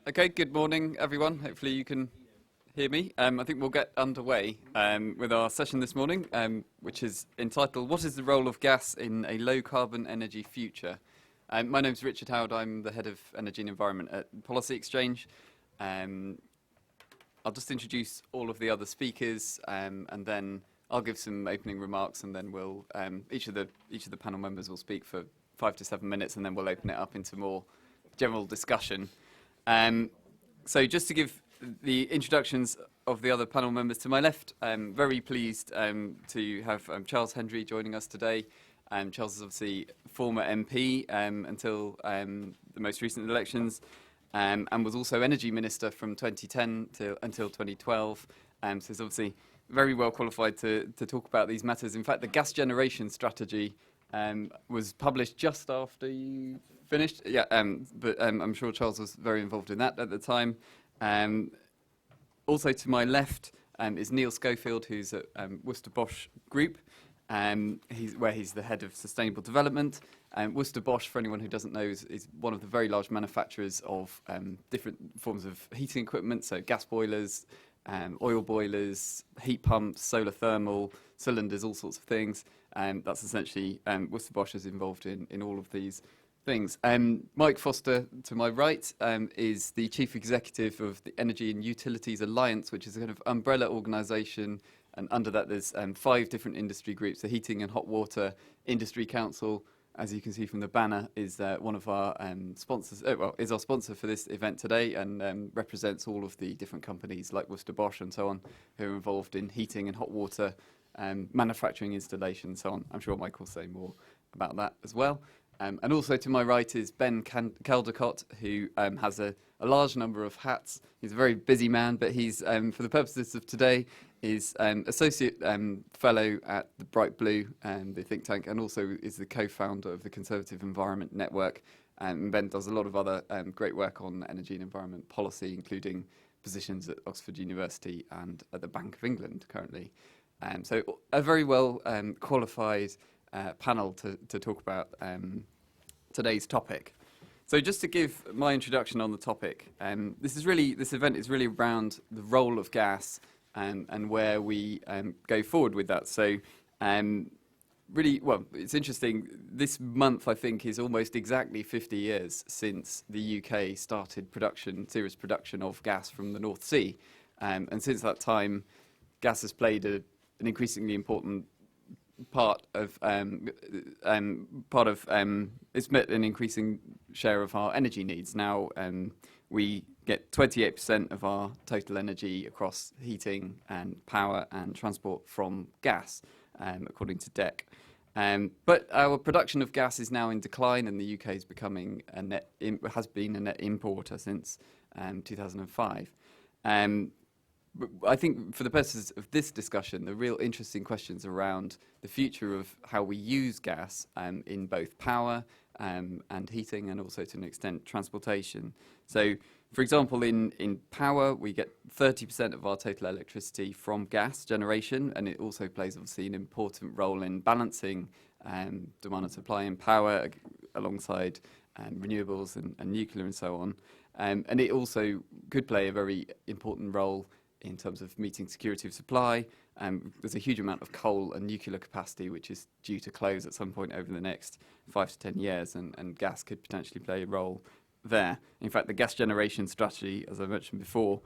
Okay, good morning, everyone. Hopefully you can hear me. I think we'll get underway with our session this morning, which is entitled, What is the Role of Gas in a Low-Carbon Energy Future? My name's Richard Howard. I'm the Head of Energy and Environment at Policy Exchange. I'll just introduce all of the other speakers, and then I'll give some opening remarks, and then we'll each of the panel members will speak for 5 to 7 minutes, and then we'll open it up into more general discussion. So just to give the introductions of the other panel members to my left, I'm very pleased to have Charles Hendry joining us today. Charles is obviously former MP until the most recent elections, and was also Energy Minister from 2010 until 2012. So he's obviously very well qualified to talk about these matters. In fact, the gas generation strategy was published just after you finished. Yeah, but I'm sure Charles was very involved in that at the time. Also to my left is Neil Schofield, who's at Worcester Bosch Group. He's the head of sustainable development. Worcester Bosch, for anyone who doesn't know, is one of the very large manufacturers of different forms of heating equipment, so gas boilers, oil boilers, heat pumps, solar thermal, cylinders, all sorts of things. That's essentially Worcester Bosch is involved in all of these things. Mike Foster, to my right, is the Chief Executive of the Energy and Utilities Alliance, which is a kind of umbrella organisation, and under that there's 5 different industry groups. The Heating and Hot Water Industry Council, as you can see from the banner, is one of our sponsors, is our sponsor for this event today, and represents all of the different companies like Worcester Bosch and so on, who are involved in heating and hot water manufacturing, installation, and so on. I'm sure Mike will say more about that as well. And also to my right is Ben Caldecott, who has a large number of hats. He's a very busy man, but he's, for the purposes of today, is Associate Fellow at the Bright Blue, the think tank, and also is the co-founder of the Conservative Environment Network. And Ben does a lot of other great work on energy and environment policy, including positions at Oxford University and at the Bank of England currently. So a very well qualified panel to talk about today's topic. So just to give my introduction on the topic, this event is really around the role of gas and where we go forward with that. So really, well, it's interesting. This month, I think, is almost exactly 50 years since the UK started serious production of gas from the North Sea. And since that time, gas has played an increasingly important part of it's met an increasing share of our energy needs. Now we get 28% of our total energy across heating and power and transport from gas, according to DEC. But our production of gas is now in decline, and the UK is becoming has been a net importer since 2005. But I think for the purposes of this discussion, the real interesting questions around the future of how we use gas in both power and heating, and also to an extent transportation. So, for example, in power, we get 30% of our total electricity from gas generation, and it also plays obviously an important role in balancing demand and supply in power alongside renewables and nuclear and so on. And it also could play a very important role in terms of meeting security of supply. There's a huge amount of coal and nuclear capacity which is due to close at some point over the next 5 to 10 years, and gas could potentially play a role there. In fact, the gas generation strategy, as I mentioned before,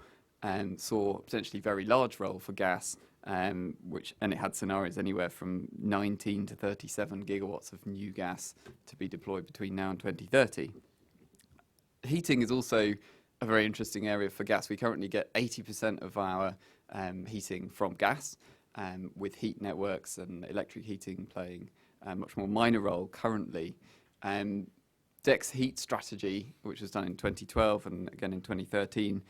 saw a potentially very large role for gas, and it had scenarios anywhere from 19 to 37 gigawatts of new gas to be deployed between now and 2030. Heating is also a very interesting area for gas. We currently get 80% of our heating from gas, with heat networks and electric heating playing a much more minor role currently. DEC's heat strategy, which was done in 2012 and again in 2013,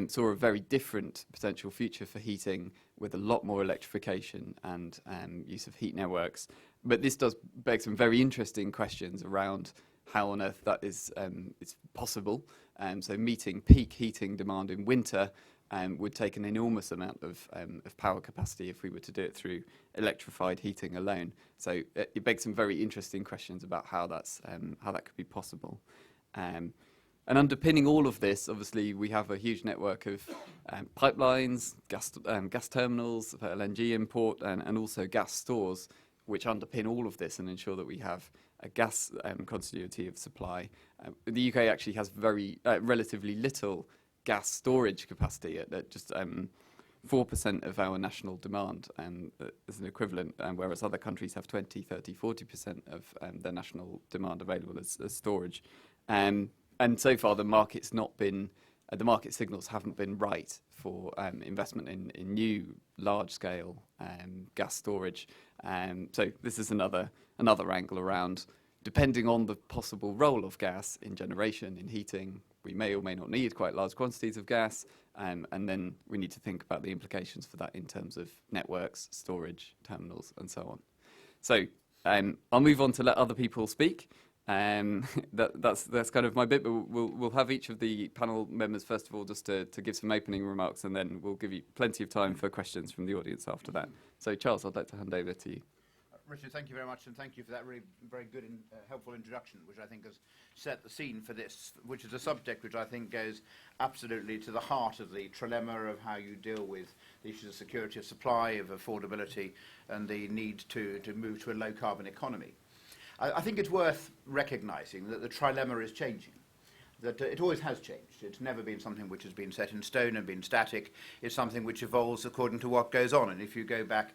saw a very different potential future for heating with a lot more electrification and use of heat networks. But this does beg some very interesting questions around how on earth that is it's possible. So meeting peak heating demand in winter would take an enormous amount of power capacity if we were to do it through electrified heating alone. So it begs some very interesting questions about how that could be possible. And underpinning all of this, obviously, we have a huge network of pipelines, gas terminals for LNG import, and also gas stores, which underpin all of this and ensure that we have a gas continuity of supply. The UK actually has relatively little gas storage capacity at just 4% of our national demand as an equivalent, whereas other countries have 20, 30, 40% of their national demand available as storage. And so far, the market signals haven't been right for investment in new large-scale gas storage. So this is another angle around, depending on the possible role of gas in generation, in heating, we may or may not need quite large quantities of gas, and then we need to think about the implications for that in terms of networks, storage, terminals, and so on. So I'll move on to let other people speak. That's kind of my bit, but we'll have each of the panel members first of all just to give some opening remarks, and then we'll give you plenty of time for questions from the audience after that. So Charles, I'd like to hand over to you. Richard, thank you very much, and thank you for that really very good and helpful introduction, which I think has set the scene for this, which is a subject which I think goes absolutely to the heart of the trilemma of how you deal with the issues of security of supply, of affordability, and the need to move to a low-carbon economy. I think it's worth recognising that the trilemma is changing, that it always has changed. It's never been something which has been set in stone and been static. It's something which evolves according to what goes on. And if you go back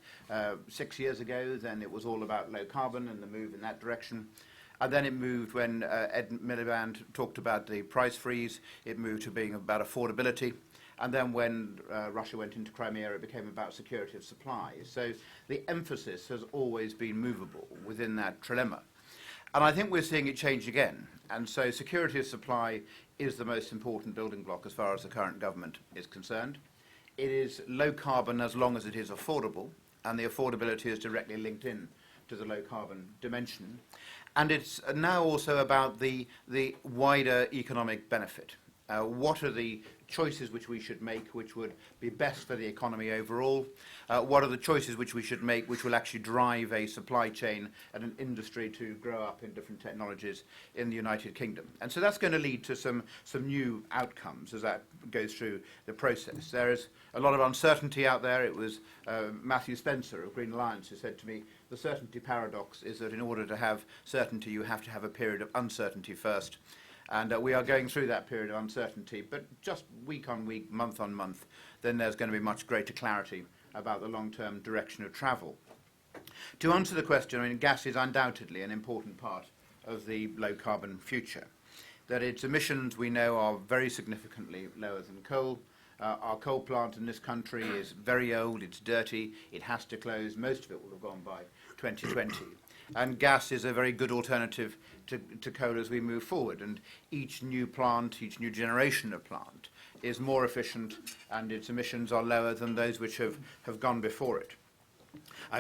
6 years ago, then it was all about low carbon and the move in that direction. And then it moved when Ed Miliband talked about the price freeze. It moved to being about affordability. And then when Russia went into Crimea, it became about security of supply. So the emphasis has always been movable within that trilemma. And I think we're seeing it change again. And so security of supply is the most important building block as far as the current government is concerned. It is low carbon as long as it is affordable, and the affordability is directly linked in to the low carbon dimension. And it's now also about the wider economic benefit. What are the choices which we should make which would be best for the economy overall? What are the choices which we should make which will actually drive a supply chain and an industry to grow up in different technologies in the United Kingdom? And so that's going to lead to some new outcomes as that goes through the process. There is a lot of uncertainty out there. It was Matthew Spencer of Green Alliance who said to me, the certainty paradox is that in order to have certainty, you have to have a period of uncertainty first. And we are going through that period of uncertainty, but just week on week, month on month, then there's going to be much greater clarity about the long-term direction of travel. To answer the question, I mean, gas is undoubtedly an important part of the low-carbon future. That its emissions, we know, are very significantly lower than coal. Our coal plant in this country is very old, it's dirty, it has to close. Most of it will have gone by 2020. And gas is a very good alternative to coal as we move forward. And each new plant, each new generation of plant is more efficient, and its emissions are lower than those which have gone before it.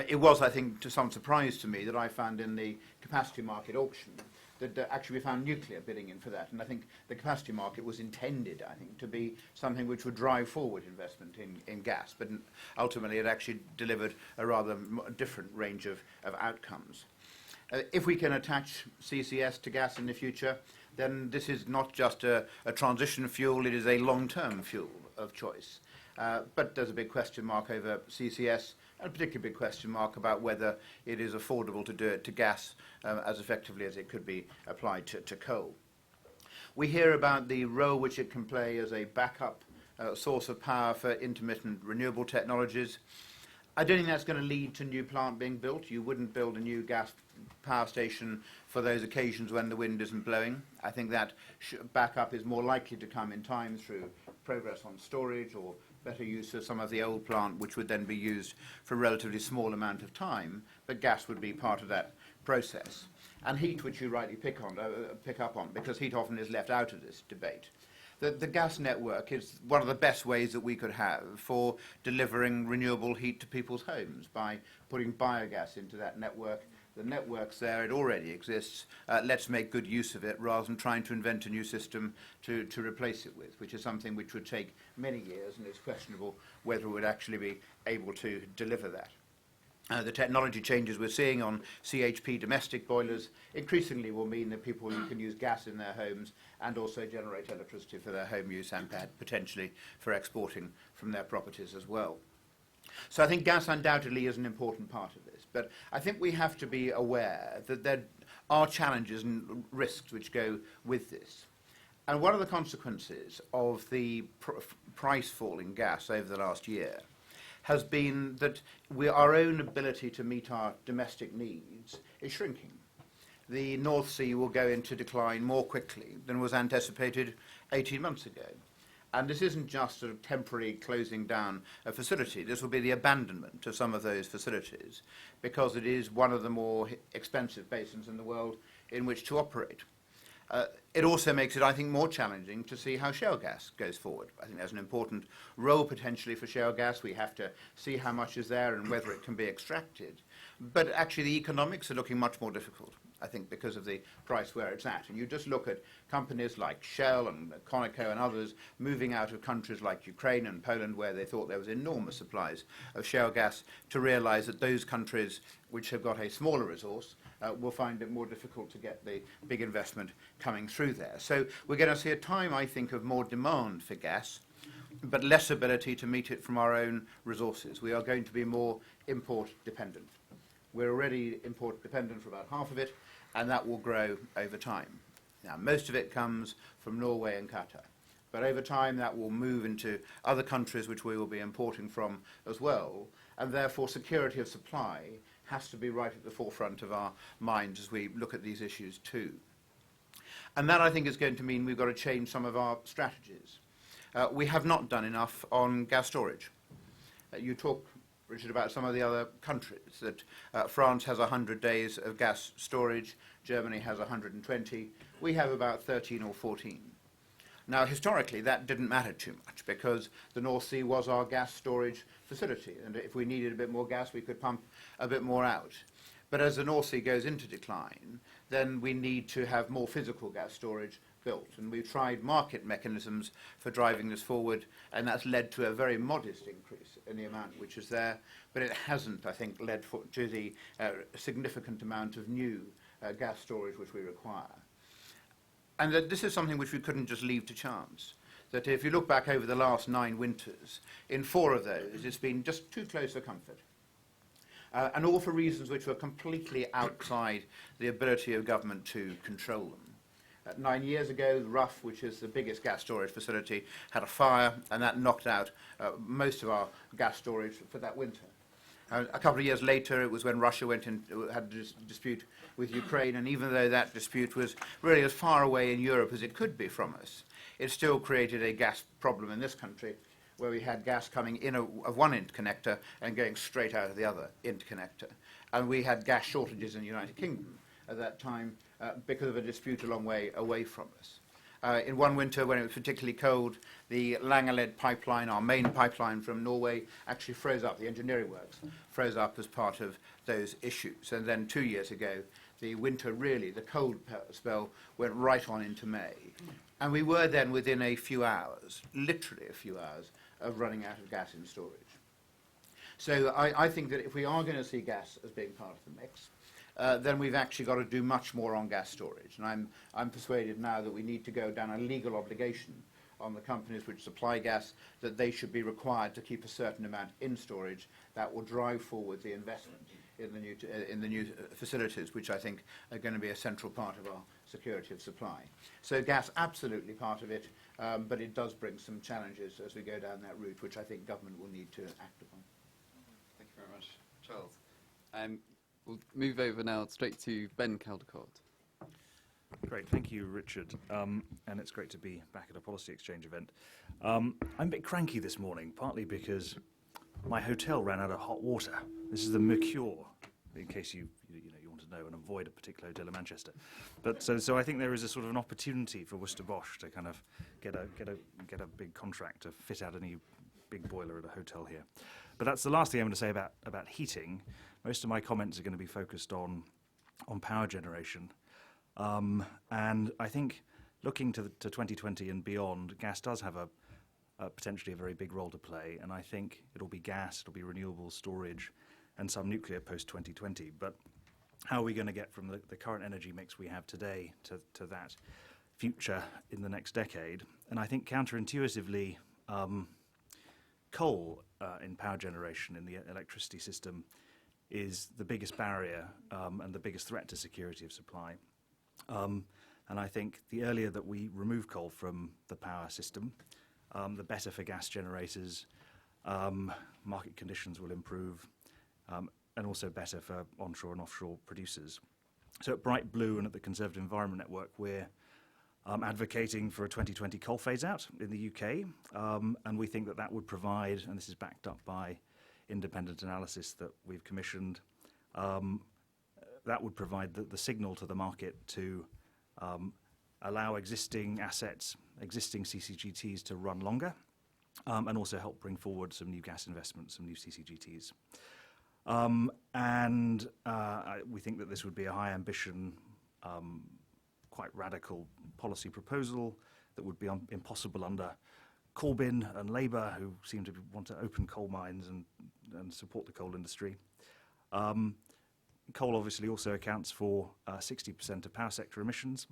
It was, I think, to some surprise to me that I found in the capacity market auction that actually we found nuclear bidding in for that. And I think the capacity market was intended, I think, to be something which would drive forward investment in gas. But ultimately, it actually delivered a rather different range of outcomes. If we can attach CCS to gas in the future, then this is not just a transition fuel, it is a long-term fuel of choice. But there's a big question mark over CCS, and a particularly big question mark about whether it is affordable to do it to gas as effectively as it could be applied to coal. We hear about the role which it can play as a backup source of power for intermittent renewable technologies. I don't think that's going to lead to new plant being built. You wouldn't build a new gas power station for those occasions when the wind isn't blowing. I think that backup is more likely to come in time through progress on storage or better use of some of the old plant, which would then be used for a relatively small amount of time, but gas would be part of that process. And heat, which you rightly pick up on, because heat often is left out of this debate. The gas network is one of the best ways that we could have for delivering renewable heat to people's homes by putting biogas into that network. The network's there, it already exists. Let's make good use of it rather than trying to invent a new system to replace it with, which is something which would take many years, and it's questionable whether we would actually be able to deliver that. The technology changes we're seeing on CHP domestic boilers increasingly will mean that people can use gas in their homes and also generate electricity for their home use and potentially for exporting from their properties as well. So I think gas undoubtedly is an important part of this, but I think we have to be aware that there are challenges and risks which go with this. And one of the consequences of the price fall in gas over the last year has been that our own ability to meet our domestic needs is shrinking. The North Sea will go into decline more quickly than was anticipated 18 months ago. And this isn't just a temporary closing down a facility. This will be the abandonment of some of those facilities because it is one of the more expensive basins in the world in which to operate. It also makes it, I think, more challenging to see how shale gas goes forward. I think there's an important role potentially for shale gas. We have to see how much is there and whether it can be extracted. But actually the economics are looking much more difficult, I think, because of the price where it's at. And you just look at companies like Shell and Conoco and others moving out of countries like Ukraine and Poland where they thought there was enormous supplies of shale gas to realize that those countries which have got a smaller resource will find it more difficult to get the big investment coming through there. So we're going to see a time, I think, of more demand for gas, but less ability to meet it from our own resources. We are going to be more import dependent. We're already import dependent for about half of it, and that will grow over time. Now, most of it comes from Norway and Qatar, but over time that will move into other countries which we will be importing from as well, and therefore security of supply has to be right at the forefront of our minds as we look at these issues too. And that, I think, is going to mean we've got to change some of our strategies. We have not done enough on gas storage. You talk, Richard, about some of the other countries, that France has 100 days of gas storage, Germany has 120, we have about 13 or 14. Now, historically, that didn't matter too much because the North Sea was our gas storage facility, and if we needed a bit more gas, we could pump a bit more out. But as the North Sea goes into decline, then we need to have more physical gas storage built, and we've tried market mechanisms for driving this forward, and that's led to a very modest increase in the amount which is there, but it hasn't, I think, led to the significant amount of new gas storage which we require. And that this is something which we couldn't just leave to chance. That if you look back over the last 9 winters, in 4 of those it's been just too close for comfort. And all for reasons which were completely outside the ability of government to control them. 9 years ago, the Rough, which is the biggest gas storage facility, had a fire, and that knocked out most of our gas storage for that winter. A couple of years later, it was when Russia went in, had a dispute with Ukraine, and even though that dispute was really as far away in Europe as it could be from us, it still created a gas problem in this country, where we had gas coming in of one interconnector and going straight out of the other interconnector. And we had gas shortages in the United Kingdom at that time because of a dispute a long way away from us. In one winter, when it was particularly cold, the Langeled pipeline, our main pipeline from Norway, actually froze up. The engineering works froze up as part of those issues. And then 2 years ago, the winter really, the cold spell, went right on into May. And we were then within a few hours, literally a few hours, of running out of gas in storage. So I think that if we are going to see gas as being part of the mix, then we've actually got to do much more on gas storage. And I'm persuaded now that we need to go down a legal obligation on the companies which supply gas, that they should be required to keep a certain amount in storage. That will drive forward the investment in the new facilities, which I think are going to be a central part of our security of supply. So gas, absolutely part of it, but it does bring some challenges as we go down that route, which I think government will need to act upon. Thank you very much, Charles. We'll move over now straight to Ben Caldecott. Great, thank you, Richard. And it's great to be back at a policy exchange event. I'm a bit cranky this morning, partly because my hotel ran out of hot water. This is the Mercure, in case you want to know and avoid a particular hotel in Manchester. But so I think there is a sort of an opportunity for Worcester Bosch to kind of get a big contract to fit out a new big boiler at a hotel here. But that's the last thing I'm going to say about heating. Most of my comments are going to be focused on power generation. And I think looking to 2020 and beyond, gas does have potentially a very big role to play. And I think it'll be gas, it'll be renewable storage, and some nuclear post-2020. But how are we going to get from the current energy mix we have today to that future in the next decade? And I think counterintuitively, coal in power generation in the electricity system is the biggest barrier and the biggest threat to security of supply. And I think the earlier that we remove coal from the power system, the better for gas generators, market conditions will improve, and also better for onshore and offshore producers. So at Bright Blue and at the Conservative Environment Network, we're advocating for a 2020 coal phase-out in the UK, and we think that that would provide, and this is backed up by independent analysis that we've commissioned, that would provide the signal to the market to allow existing assets, existing CCGTs to run longer, and also help bring forward some new gas investments, some new CCGTs. We think that this would be a high ambition, quite radical policy proposal that would be impossible under Corbyn and Labour, who seem to want to open coal mines and support the coal industry. Coal obviously also accounts for 60% of power sector emissions.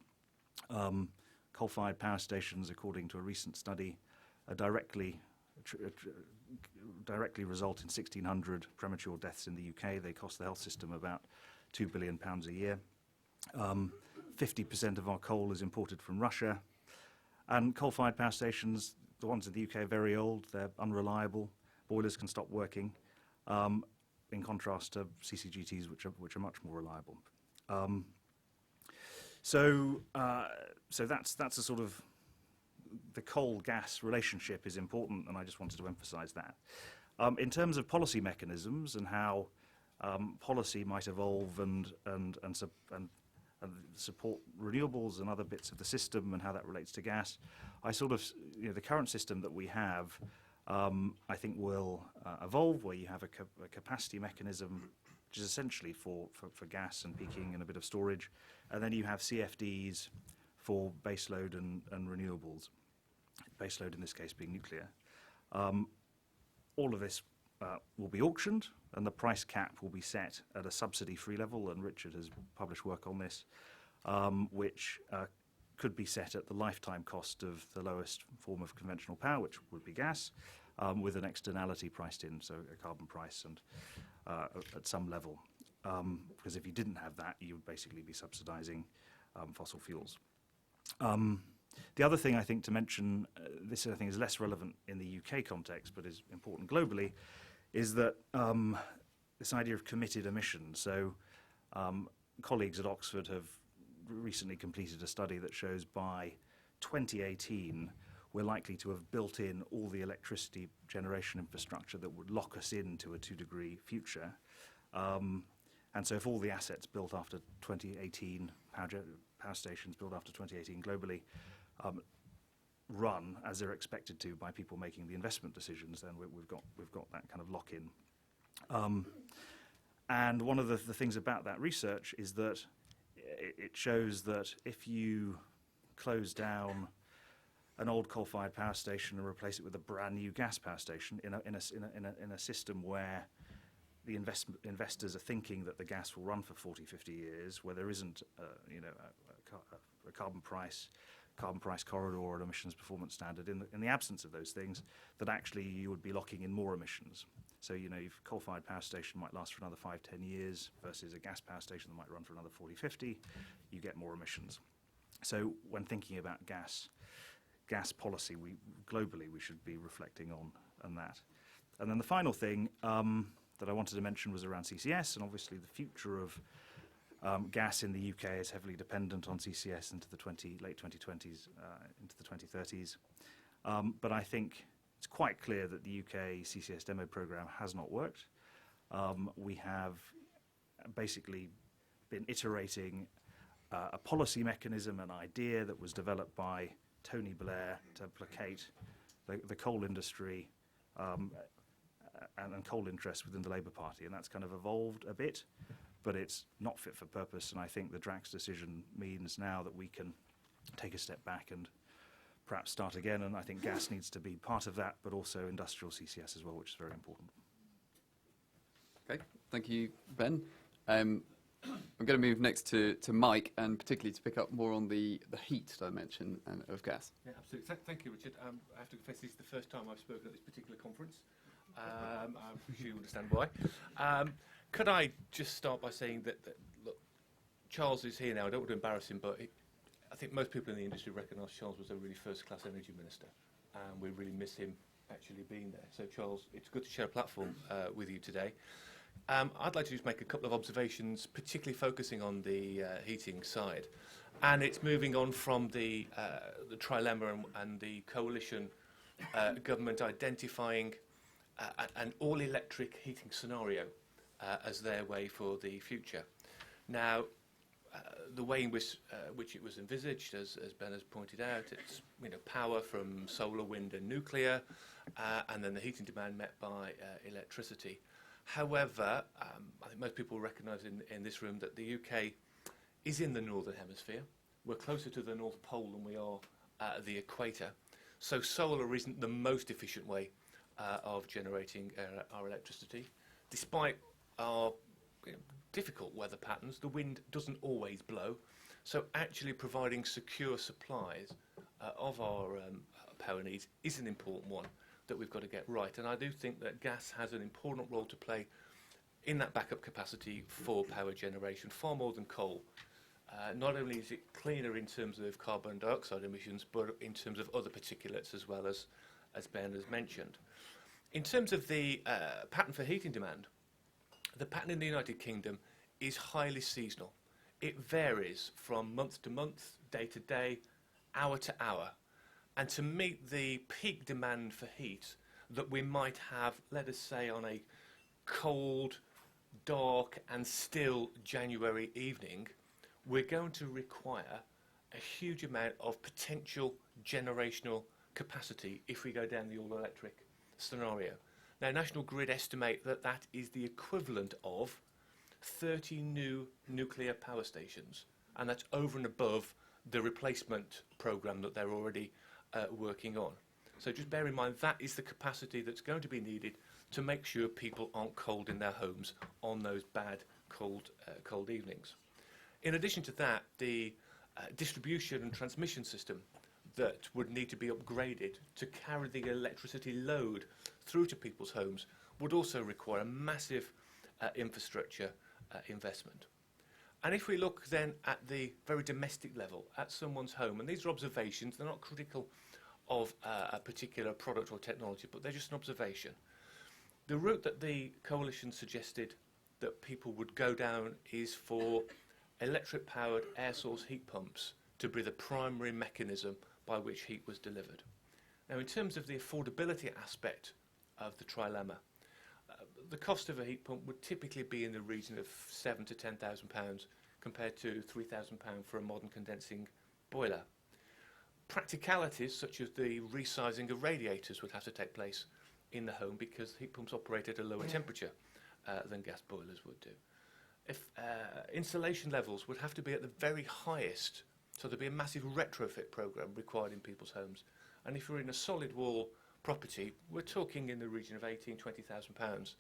Coal-fired power stations, according to a recent study, directly result in 1,600 premature deaths in the UK. They cost the health system about £2 billion a year. 50% of our coal is imported from Russia. And coal-fired power stations, the ones in the UK, are very old. They're unreliable. Boilers can stop working, in contrast to CCGTs, which are much more reliable. So that's a sort of the coal-gas relationship is important, and I just wanted to emphasise that. In terms of policy mechanisms and how policy might evolve and support renewables and other bits of the system and how that relates to gas, the current system that we have, I think will evolve, where you have a capacity mechanism, which is essentially for gas and peaking and a bit of storage, and then you have CFDs for baseload and renewables, baseload in this case being nuclear. All of this will be auctioned, and the price cap will be set at a subsidy-free level, and Richard has published work on this, which could be set at the lifetime cost of the lowest form of conventional power, which would be gas, with an externality priced in, so a carbon price and at some level. Because if you didn't have that, you would basically be subsidising fossil fuels. The other thing I think to mention, this I think is less relevant in the UK context, but is important globally, is that this idea of committed emissions. So colleagues at Oxford have recently completed a study that shows by 2018 we're likely to have built in all the electricity generation infrastructure that would lock us into a 2-degree future. And so if all the assets built after 2018, power stations built after 2018 globally, run as they're expected to by people making the investment decisions, then we've got that kind of lock-in. And one of the things about that research is that it shows that if you close down an old coal-fired power station and replace it with a brand new gas power station in a system where the investors are thinking that the gas will run for 40, 50 years, where there isn't a carbon price corridor or an emissions performance standard, in the absence of those things, that actually you would be locking in more emissions. So, your coal-fired power station might last for another 5, 10 years versus a gas power station that might run for another 40, 50, you get more emissions. So when thinking about gas policy, globally we should be reflecting on that. And then the final thing that I wanted to mention was around CCS, and obviously the future of gas in the UK is heavily dependent on CCS into the late 2020s, into the 2030s. But I think it's quite clear that the UK CCS demo programme has not worked. We have basically been iterating a policy mechanism, an idea that was developed by Tony Blair to placate the coal industry and coal interests within the Labour Party, and that's kind of evolved a bit, but it's not fit for purpose, and I think the Drax decision means now that we can take a step back and perhaps start again, and I think gas needs to be part of that, but also industrial CCS as well, which is very important. Okay. Thank you, Ben. I'm going to move next to Mike, and particularly to pick up more on the heat dimension of gas. Yeah, absolutely. Thank you, Richard. I have to confess this is the first time I've spoken at this particular conference. I'm sure you understand why. Could I just start by saying that look, Charles is here now. I don't want to embarrass him, but I think most people in the industry recognise Charles was a really first-class energy minister, and we really miss him actually being there. So, Charles, it's good to share a platform with you today. I'd like to just make a couple of observations, particularly focusing on the heating side. And it's moving on from the Trilemma and the coalition government identifying an all-electric heating scenario as their way for the future. Now, the way in which it was envisaged, as Ben has pointed out, it's power from solar, wind and nuclear, and then the heating demand met by electricity. However, I think most people recognise in this room that the UK is in the northern hemisphere. We're closer to the North Pole than we are the equator. So solar isn't the most efficient way of generating our electricity. Despite our difficult weather patterns, the wind doesn't always blow. So actually providing secure supplies of our power needs is an important one that we've got to get right. And I do think that gas has an important role to play in that backup capacity for power generation, far more than coal. Not only is it cleaner in terms of carbon dioxide emissions, but in terms of other particulates as well, as Ben has mentioned. In terms of the pattern for heating demand, the pattern in the United Kingdom is highly seasonal. It varies from month to month, day to day, hour to hour. And to meet the peak demand for heat that we might have, let us say, on a cold, dark and still January evening, we're going to require a huge amount of potential generational capacity if we go down the all-electric scenario. Now, National Grid estimate that that is the equivalent of 30 new nuclear power stations, and that's over and above the replacement programme that they're already working on. So just bear in mind that is the capacity that's going to be needed to make sure people aren't cold in their homes on those bad cold evenings. In addition to that, the distribution and transmission system that would need to be upgraded to carry the electricity load through to people's homes would also require a massive infrastructure investment. And if we look then at the very domestic level, at someone's home, and these are observations, they're not critical of a particular product or technology, but they're just an observation. The route that the coalition suggested that people would go down is for electric-powered air source heat pumps to be the primary mechanism by which heat was delivered. Now, in terms of the affordability aspect of the trilemma, the cost of a heat pump would typically be in the region of £7,000 to £10,000 compared to £3,000 for a modern condensing boiler. Practicalities such as the resizing of radiators would have to take place in the home because heat pumps operate at a lower temperature than gas boilers would do. If insulation levels would have to be at the very highest, so there'd be a massive retrofit programme required in people's homes. And if you're in a solid wall property, we're talking in the region of £18,000 to £20,000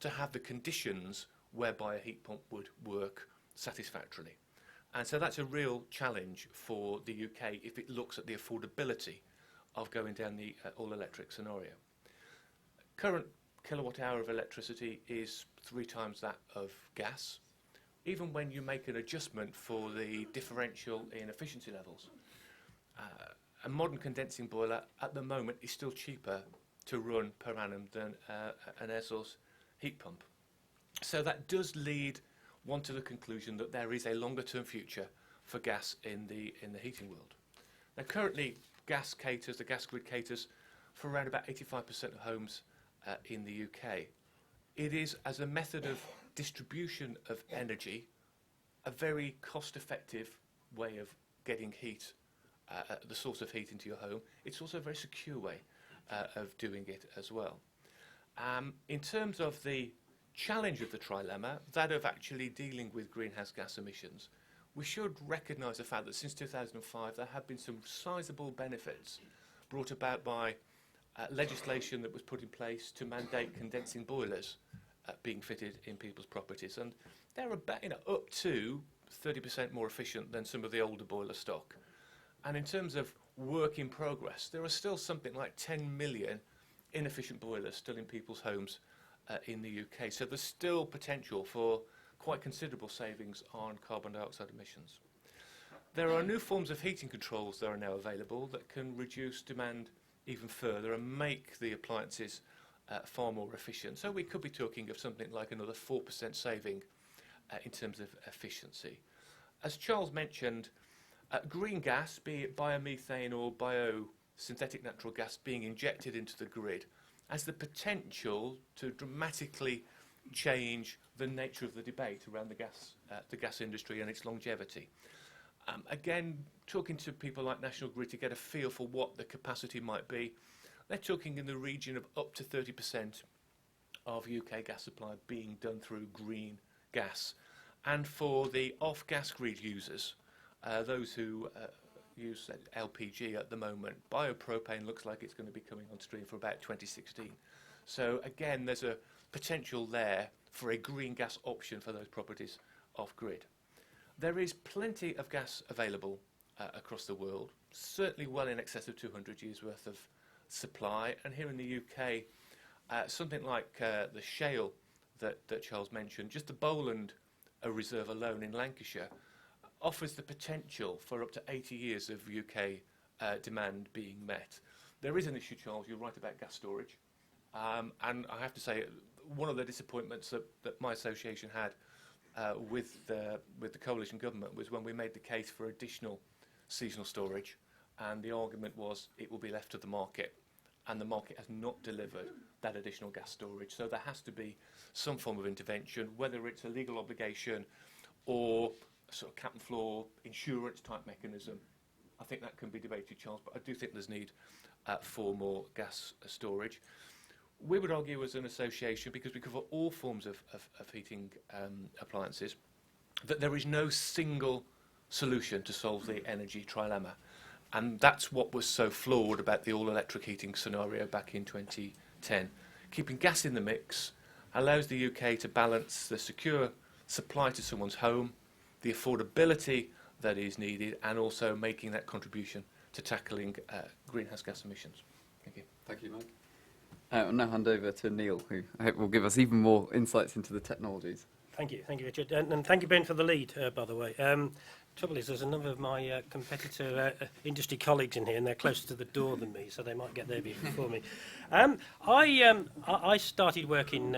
to have the conditions whereby a heat pump would work satisfactorily. And so that's a real challenge for the UK if it looks at the affordability of going down the all-electric scenario. Current kilowatt hour of electricity is 3 times that of gas, even when you make an adjustment for the differential in efficiency levels. A modern condensing boiler at the moment is still cheaper to run per annum than an air source heat pump. So that does lead one to the conclusion that there is a longer term future for gas in the heating world. Now currently gas caters, the gas grid caters for around about 85% of homes in the UK. It is, as a method of distribution of energy, a very cost effective way of getting heat, the source of heat into your home. It's also a very secure way of doing it as well. In terms of the challenge of the trilemma, that of actually dealing with greenhouse gas emissions, we should recognise the fact that since 2005 there have been some sizable benefits brought about by legislation that was put in place to mandate condensing boilers being fitted in people's properties, and they're about up to 30% more efficient than some of the older boiler stock. And in terms of work in progress, there are still something like 10 million inefficient boilers still in people's homes in the UK. So there's still potential for quite considerable savings on carbon dioxide emissions. There are new forms of heating controls that are now available that can reduce demand even further and make the appliances far more efficient. So we could be talking of something like another 4% saving in terms of efficiency. As Charles mentioned, green gas, be it biomethane or biosynthetic natural gas being injected into the grid, has the potential to dramatically change the nature of the debate around the gas industry and its longevity. Again, talking to people like National Grid to get a feel for what the capacity might be, they're talking in the region of up to 30% of UK gas supply being done through green gas. And for the off-gas grid users, those who use LPG at the moment, biopropane looks like it's going to be coming on stream for about 2016. So again, there's a potential there for a green gas option for those properties off-grid. There is plenty of gas available across the world, certainly well in excess of 200 years worth of supply. And here in the UK, something like the shale that Charles mentioned, just the Bowland reserve alone in Lancashire, offers the potential for up to 80 years of UK demand being met. There is an issue, Charles, you're right about gas storage. And I have to say, one of the disappointments that my association had with the coalition government was when we made the case for additional seasonal storage, and the argument was it will be left to the market, and the market has not delivered that additional gas storage. So there has to be some form of intervention, whether it's a legal obligation or a sort of cap and floor insurance type mechanism. I think that can be debated, Charles, but I do think there's need for more gas storage. We would argue as an association, because we cover all forms of heating appliances, that there is no single solution to solve the energy trilemma. And that's what was so flawed about the all-electric heating scenario back in 2010. Keeping gas in the mix allows the UK to balance the secure supply to someone's home, the affordability that is needed, and also making that contribution to tackling greenhouse gas emissions. Thank you. Thank you, Mike. I'll now hand over to Neil, who I hope will give us even more insights into the technologies. Thank you, Richard, and thank you, Ben, for the lead, by the way. Trouble is, there's a number of my competitor industry colleagues in here, and they're closer to the door than me, so they might get there before me. I started working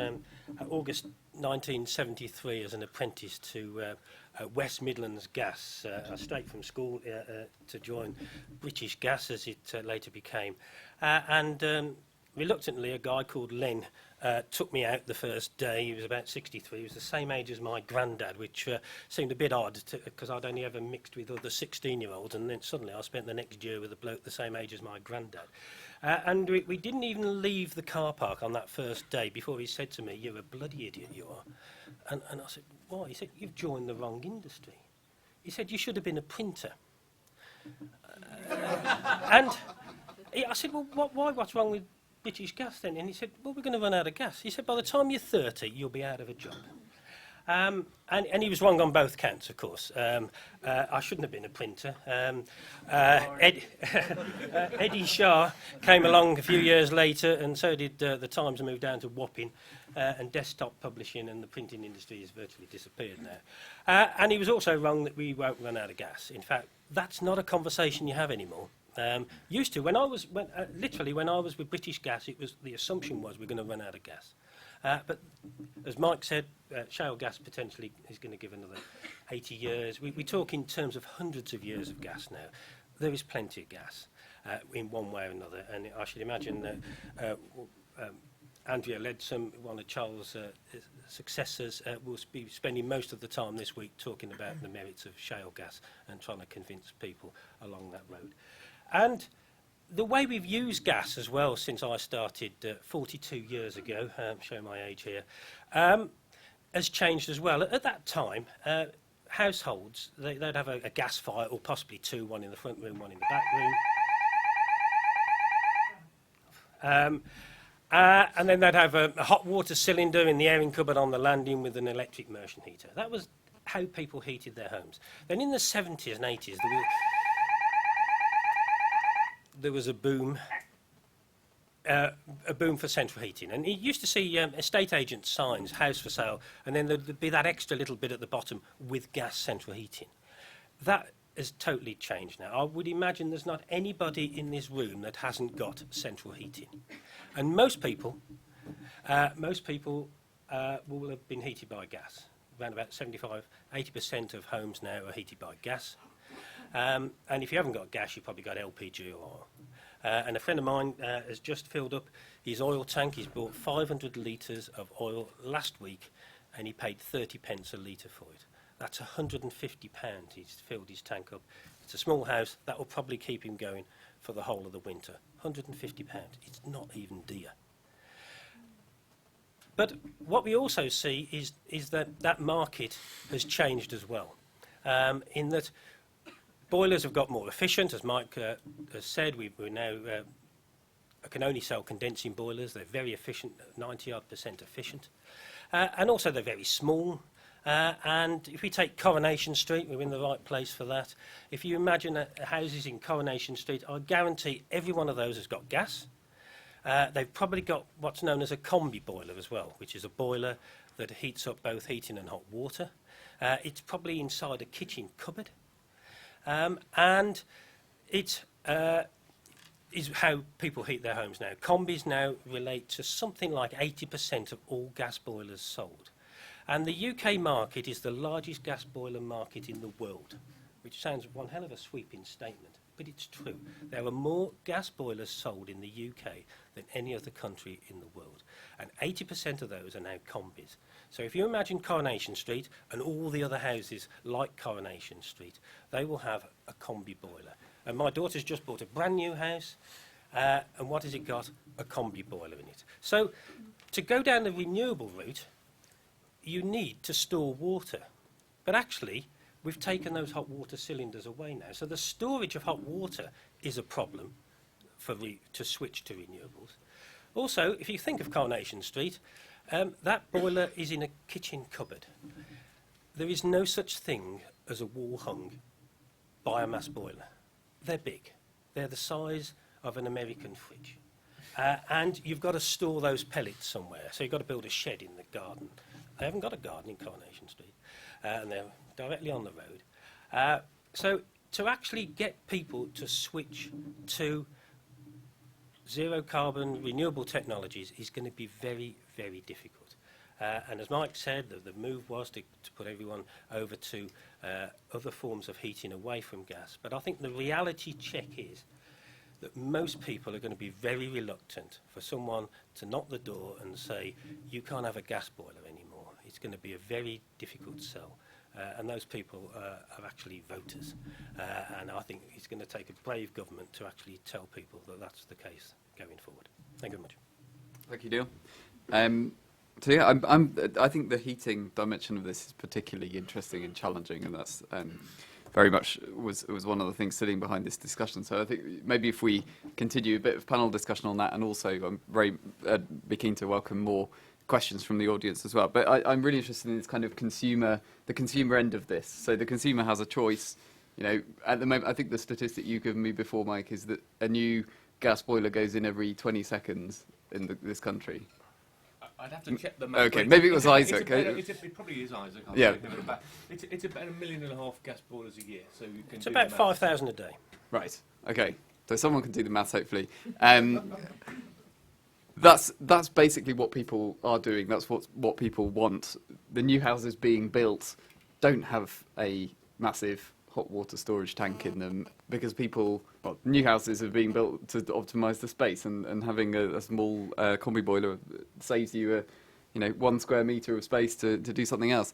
August 1973 as an apprentice to West Midlands Gas, straight from school to join British Gas, as it later became. Reluctantly, a guy called Len took me out the first day. He was about 63. He was the same age as my granddad, which seemed a bit odd because I'd only ever mixed with other 16-year-olds, and then suddenly I spent the next year with a bloke the same age as my granddad. And we didn't even leave the car park on that first day before he said to me, "You're a bloody idiot, you are." And I said, "Why?" He said, "You've joined the wrong industry." He said, "You should have been a printer." I said, "Well, why? What's wrong with British Gas then?" And he said, "Well, we're going to run out of gas." He said, "By the time you're 30, you'll be out of a job." And he was wrong on both counts, of course. I shouldn't have been a printer. Eddie Shah came along a few years later, and so did the Times, moved down to Wapping, and desktop publishing and the printing industry has virtually disappeared now. And he was also wrong that we won't run out of gas. In fact, that's not a conversation you have anymore. Used to, when I was with British Gas, the assumption was we're going to run out of gas. But as Mike said, shale gas potentially is going to give another 80 years. We talk in terms of hundreds of years of gas now. There is plenty of gas in one way or another, and I should imagine that Andrea Leadsom, one of Charles' successors, will be spending most of the time this week talking about the merits of shale gas and trying to convince people along that road. And the way we've used gas as well since I started 42 years ago, showing my age here, has changed as well. At that time, households, they'd have a gas fire, or possibly two, one in the front room, one in the back room. And then they'd have a hot water cylinder in the airing cupboard on the landing with an electric immersion heater. That was how people heated their homes. Then in the 70s and 80s, there was a boom for central heating. And you used to see estate agent signs, house for sale, and then there'd be that extra little bit at the bottom with gas central heating. That has totally changed now. I would imagine there's not anybody in this room that hasn't got central heating. And most people will have been heated by gas. Around about 80% of homes now are heated by gas. And if you haven't got gas, you've probably got LPG or oil. And a friend of mine has just filled up his oil tank. He's bought 500 litres of oil last week, and he paid 30 pence a litre for it. That's £150 he's filled his tank up. It's a small house. That will probably keep him going for the whole of the winter. £150. It's not even dear. But what we also see is that market has changed as well, in that boilers have got more efficient, as Mike has said. We're now can only sell condensing boilers. They're very efficient, 90-odd% efficient, and also they're very small. And if we take Coronation Street, we're in the right place for that. If you imagine houses in Coronation Street, I guarantee every one of those has got gas. They've probably got what's known as a combi boiler as well, which is a boiler that heats up both heating and hot water. It's probably inside a kitchen cupboard. And it is how people heat their homes now. Combis now relate to something like 80% of all gas boilers sold. And the UK market is the largest gas boiler market in the world, which sounds one hell of a sweeping statement, but it's true. There are more gas boilers sold in the UK than any other country in the world. And 80% of those are now combis. So if you imagine Coronation Street and all the other houses like Coronation Street, they will have a combi boiler. And my daughter's just bought a brand new house, and what has it got? A combi boiler in it. So to go down the renewable route, you need to store water. But actually, we've taken those hot water cylinders away now. So the storage of hot water is a problem to switch to renewables. Also, if you think of Coronation Street, that boiler is in a kitchen cupboard. There is no such thing as a wall-hung biomass boiler. They're big. They're the size of an American fridge. And you've got to store those pellets somewhere. So you've got to build a shed in the garden. They haven't got a garden in Coronation Street, and they're directly on the road. So to actually get people to switch to zero-carbon renewable technologies is going to be very, very difficult. And as Mike said, the move was to put everyone over to other forms of heating away from gas. But I think the reality check is that most people are going to be very reluctant for someone to knock the door and say, you can't have a gas boiler anymore. It's going to be a very difficult sell. And those people are actually voters. And I think it's going to take a brave government to actually tell people that that's the case going forward. Thank you very much. Thank you, Neil. So yeah, I think the heating dimension of this is particularly interesting and challenging, and that's very much was one of the things sitting behind this discussion. So I think maybe if we continue a bit of panel discussion on that, and also I'm very be keen to welcome more questions from the audience as well. But I'm really interested in this kind of the consumer end of this. So the consumer has a choice. You know, at the moment, I think the statistic you've given me before, Mike, is that a new gas boiler goes in every 20 seconds in this country. I'd have to check the math. Okay, maybe it was Isaac. It probably is Isaac. Yeah. It's about 1.5 million gas boilers a year. So you can. It's about 5,000 a day. Right. Okay. So someone can do the maths, hopefully. That's basically what people are doing. That's what people want. The new houses being built don't have a massive hot water storage tank in them because new houses are being built to optimise the space, and having a small combi boiler saves you 1 square metre of space to do something else.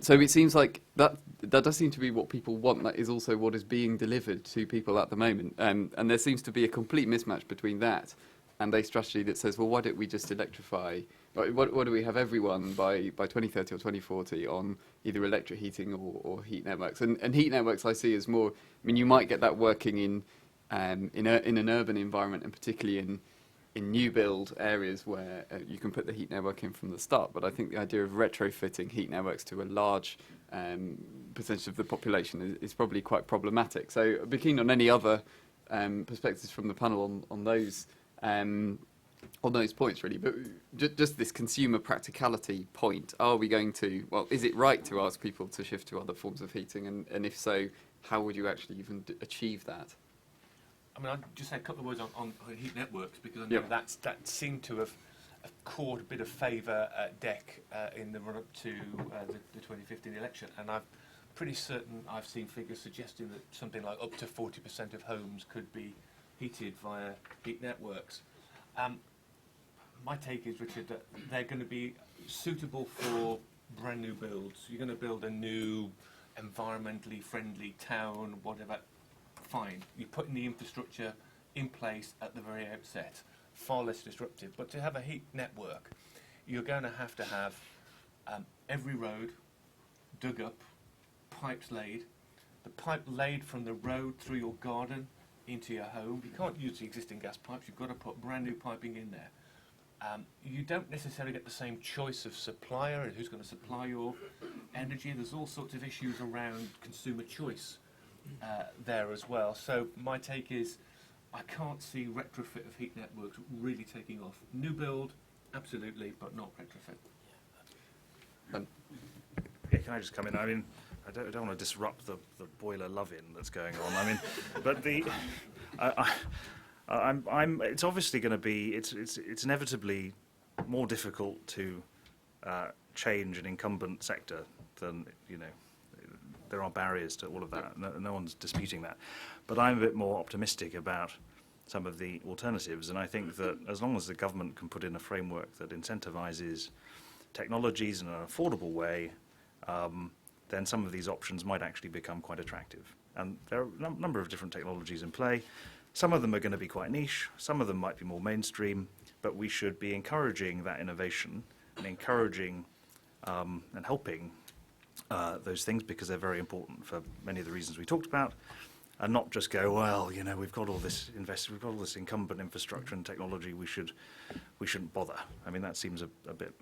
So it seems like that does seem to be what people want. That is also what is being delivered to people at the moment. And there seems to be a complete mismatch between that and a strategy that says, well, why don't we just electrify? Why do we have everyone by 2030 or 2040 on either electric heating or heat networks? And heat networks I see as more, I mean, you might get that working in an urban environment, and particularly in new build areas where you can put the heat network in from the start. But I think the idea of retrofitting heat networks to a large percentage of the population is probably quite problematic. So I'd be keen on any other perspectives from the panel on those points, really. But just this consumer practicality point, are we going to, well, is it right to ask people to shift to other forms of heating? And if so, how would you actually even achieve that? I mean, I'll just say a couple of words on heat networks, because I know that seemed to have caught a bit of favour at DEC in the run-up to the 2015 election, and I'm pretty certain I've seen figures suggesting that something like up to 40% of homes could be heated via heat networks. My take is, Richard, that they're going to be suitable for brand new builds. You're going to build a new environmentally friendly town, whatever, fine. You're putting the infrastructure in place at the very outset, far less disruptive. But to have a heat network, you're going to have every road dug up, pipes laid, the pipe laid from the road through your garden into your home. You can't use the existing gas pipes, you've got to put brand new piping in there. You don't necessarily get the same choice of supplier and who's going to supply your energy. There's all sorts of issues around consumer choice there as well. So my take is, I can't see retrofit of heat networks really taking off. New build, absolutely, but not retrofit. Yeah, can I just come in? I mean, I don't want to disrupt the boiler love-in that's going on. I mean, but it's obviously going to be, it's inevitably more difficult to change an incumbent sector than, there are barriers to all of that. No one's disputing that. But I'm a bit more optimistic about some of the alternatives, and I think that as long as the government can put in a framework that incentivises technologies in an affordable way, then some of these options might actually become quite attractive. And there are a number of different technologies in play. Some of them are going to be quite niche, some of them might be more mainstream, but we should be encouraging that innovation and encouraging and helping those things, because they're very important for many of the reasons we talked about, and not just go, well, we've got all this we've got all this incumbent infrastructure and technology, we shouldn't bother. I mean, that seems a bit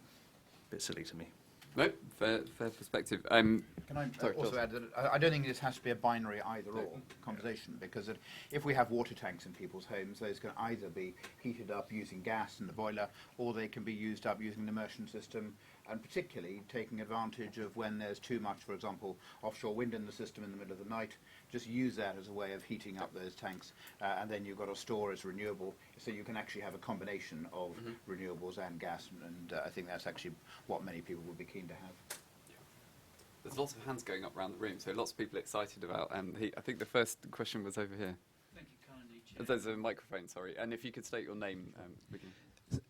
silly to me. No, fair perspective. Can I also add that I don't think this has to be a binary either-or conversation, because if we have water tanks in people's homes, those can either be heated up using gas in the boiler, or they can be used up using an immersion system, and particularly taking advantage of when there's too much, for example, offshore wind in the system in the middle of the night. Just use that as a way of heating up those tanks, and then you've got to store as renewable, so you can actually have a combination of renewables and gas, and I think that's actually what many people would be keen to have. There's lots of hands going up around the room, so lots of people excited about heat. I think the first question was over here. Thank you kindly, Chair. There's a microphone, sorry, and if you could state your name.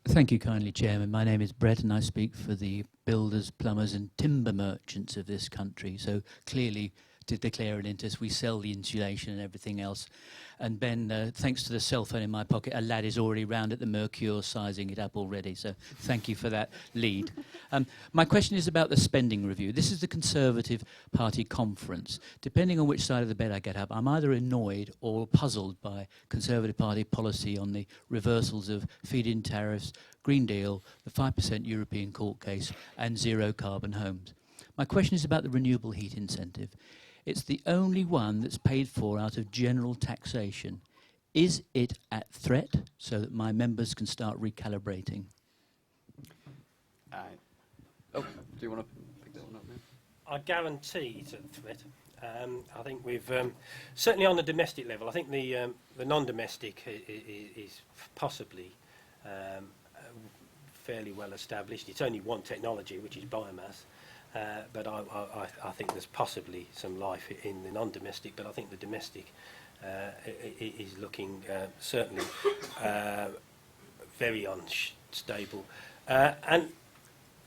Thank you kindly, Chairman. My name is Brett, and I speak for the builders, plumbers and timber merchants of this country. So clearly, to declare an interest, we sell the insulation and everything else. And Ben, thanks to the cell phone in my pocket, a lad is already round at the Mercure sizing it up already. So thank you for that lead. My question is about the spending review. This is the Conservative Party conference. Depending on which side of the bed I get up, I'm either annoyed or puzzled by Conservative Party policy on the reversals of feed-in tariffs, Green Deal, the 5% European court case, and zero carbon homes. My question is about the renewable heat incentive. It's the only one that's paid for out of general taxation. Is it at threat, so that my members can start recalibrating? Do you want to pick that one up now? I guarantee it's a threat. I think we've certainly on the domestic level. I think the non-domestic is possibly fairly well established. It's only one technology, which is biomass. But I think there's possibly some life in the non-domestic, but I think the domestic is looking certainly very unstable. And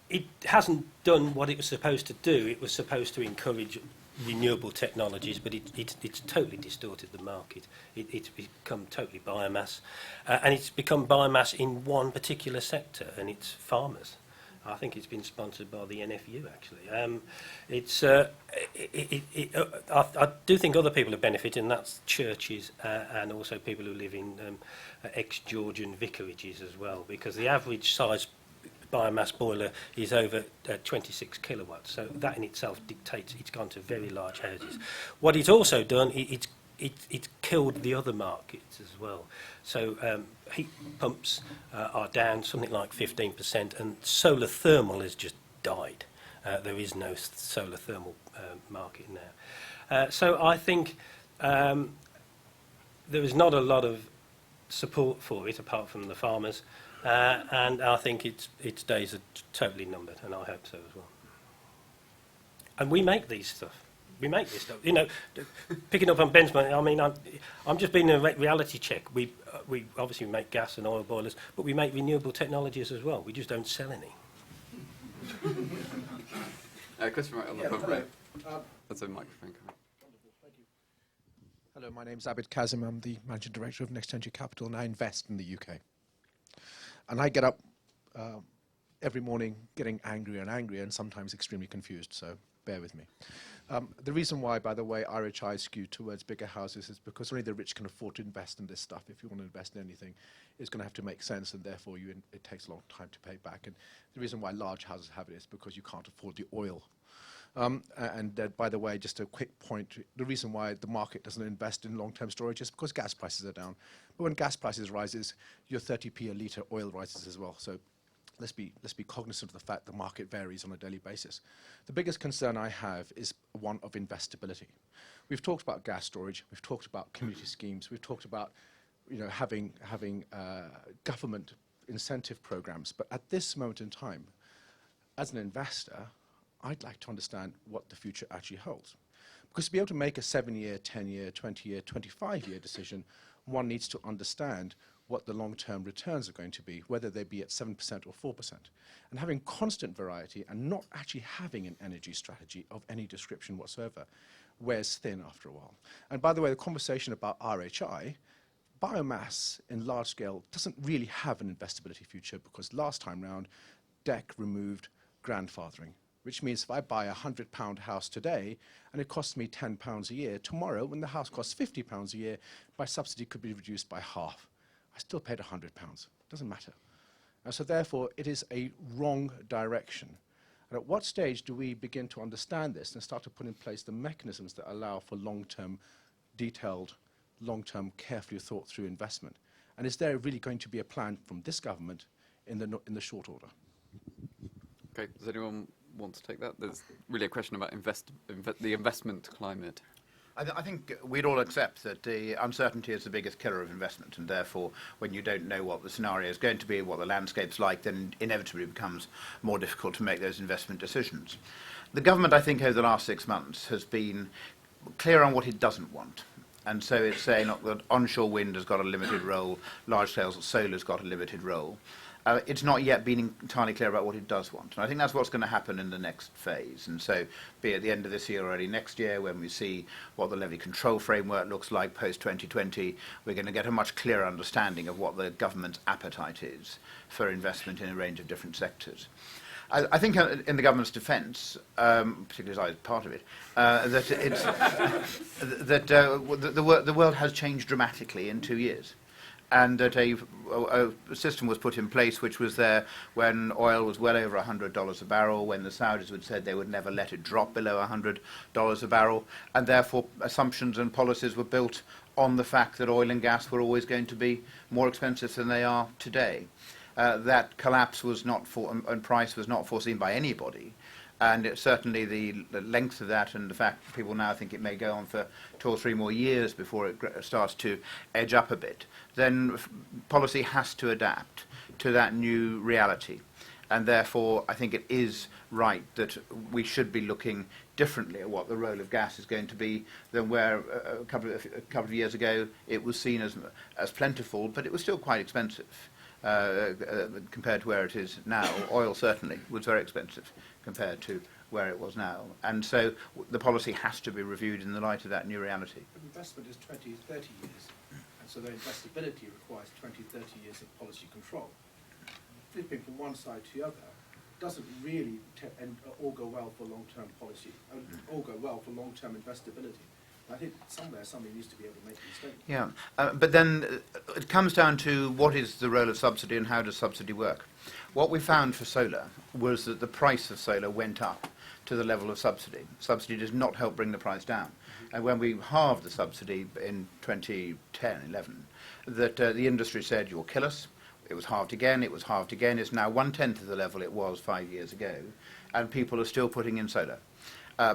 it hasn't done what it was supposed to do. It was supposed to encourage renewable technologies, but it's totally distorted the market. It's become totally biomass, and it's become biomass in one particular sector, and it's farmers. I think it's been sponsored by the NFU, actually. I do think other people have benefited, and that's churches and also people who live in ex-Georgian vicarages as well, because the average size biomass boiler is over 26 kilowatts, so that in itself dictates it's gone to very large houses. What it's also done, it's killed the other markets as well. So heat pumps are down something like 15%, and solar thermal has just died. There is no solar thermal market now. So I think there is not a lot of support for it apart from the farmers, and I think its days are totally numbered, and I hope so as well. And we make these stuff. We make this stuff. You know, picking up on Ben's point, I mean, I'm just being a reality check. We obviously make gas and oil boilers, but we make renewable technologies as well. We just don't sell any. Question right on the front row. That's a microphone coming. Hello, my name's Abbot. I'm the Managing Director of Next Energy Capital, and I invest in the UK. And I get up every morning getting angrier and angrier and sometimes extremely confused, so bear with me. The reason why, by the way, RHI is skewed towards bigger houses is because only the rich can afford to invest in this stuff. If you want to invest in anything, it's going to have to make sense, and therefore it takes a long time to pay back. And the reason why large houses have it is because you can't afford the oil. By the way, just a quick point, the reason why the market doesn't invest in long-term storage is because gas prices are down. But when gas prices rises, your 30p a litre oil rises as well. So let's be cognizant of the fact the market varies on a daily basis. The biggest concern I have is one of investability. We've talked about gas storage, we've talked about community schemes, we've talked about having government incentive programs, but at this moment in time, as an investor, I'd like to understand what the future actually holds. Because to be able to make a 7-year, 10-year, 20-year, 25-year decision, one needs to understand what the long-term returns are going to be, whether they be at 7% or 4%. And having constant variety and not actually having an energy strategy of any description whatsoever wears thin after a while. And by the way, the conversation about RHI, biomass in large scale doesn't really have an investability future, because last time round, DEC removed grandfathering, which means if I buy a £100 house today and it costs me £10 a year, tomorrow when the house costs £50 a year, my subsidy could be reduced by half. I still paid £100. Doesn't matter. And so therefore, it is a wrong direction. And at what stage do we begin to understand this and start to put in place the mechanisms that allow for long-term, detailed, long-term, carefully thought through investment? And is there really going to be a plan from this government in the short order? Okay, does anyone want to take that? There's really a question about the investment climate. I think we'd all accept that the uncertainty is the biggest killer of investment, and therefore when you don't know what the scenario is going to be, what the landscape's like, then inevitably it becomes more difficult to make those investment decisions. The government, I think, over the last 6 months has been clear on what it doesn't want. And so it's saying that onshore wind has got a limited role, large-scale solar's got a limited role. It's not yet been entirely clear about what it does want. And I think that's what's going to happen in the next phase. And so be at the end of this year or early next year, when we see what the levy control framework looks like post-2020, we're going to get a much clearer understanding of what the government's appetite is for investment in a range of different sectors. I think in the government's defence, particularly as I was part of it, that it's the world has changed dramatically in 2 years. And that a system was put in place which was there when oil was well over $100 a barrel, when the Saudis had said they would never let it drop below $100 a barrel, and therefore assumptions and policies were built on the fact that oil and gas were always going to be more expensive than they are today. That collapse was not and price was not foreseen by anybody. And certainly the length of that and the fact that people now think it may go on for 2 or 3 more years before it starts to edge up a bit, then policy has to adapt to that new reality. And therefore, I think it is right that we should be looking differently at what the role of gas is going to be than where a couple of years ago it was seen as plentiful, but it was still quite expensive compared to where it is now. Oil certainly was very expensive compared to where it was now. And so the policy has to be reviewed in the light of that new reality. But investment is 20, 30 years, and so the investability requires 20, 30 years of policy control. Flipping from one side to the other, doesn't really all go well for long-term policy, all go well for long-term investability. I think somewhere somebody needs to be able to make these statements. Yeah, but then it comes down to what is the role of subsidy and how does subsidy work. What we found for solar was that the price of solar went up to the level of subsidy. Subsidy does not help bring the price down. And when we halved the subsidy in 2010, 11, that the industry said, you'll kill us. It was halved again, it was halved again. It's now 1/10 of the level it was 5 years ago. And people are still putting in solar.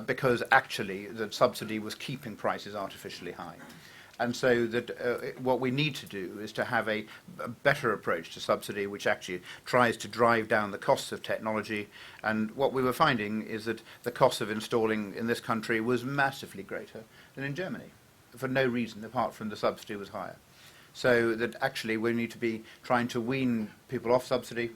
Because actually the subsidy was keeping prices artificially high. And so that what we need to do is to have a better approach to subsidy which actually tries to drive down the costs of technology. And what we were finding is that the cost of installing in this country was massively greater than in Germany, for no reason apart from the subsidy was higher. So that actually we need to be trying to wean people off subsidy.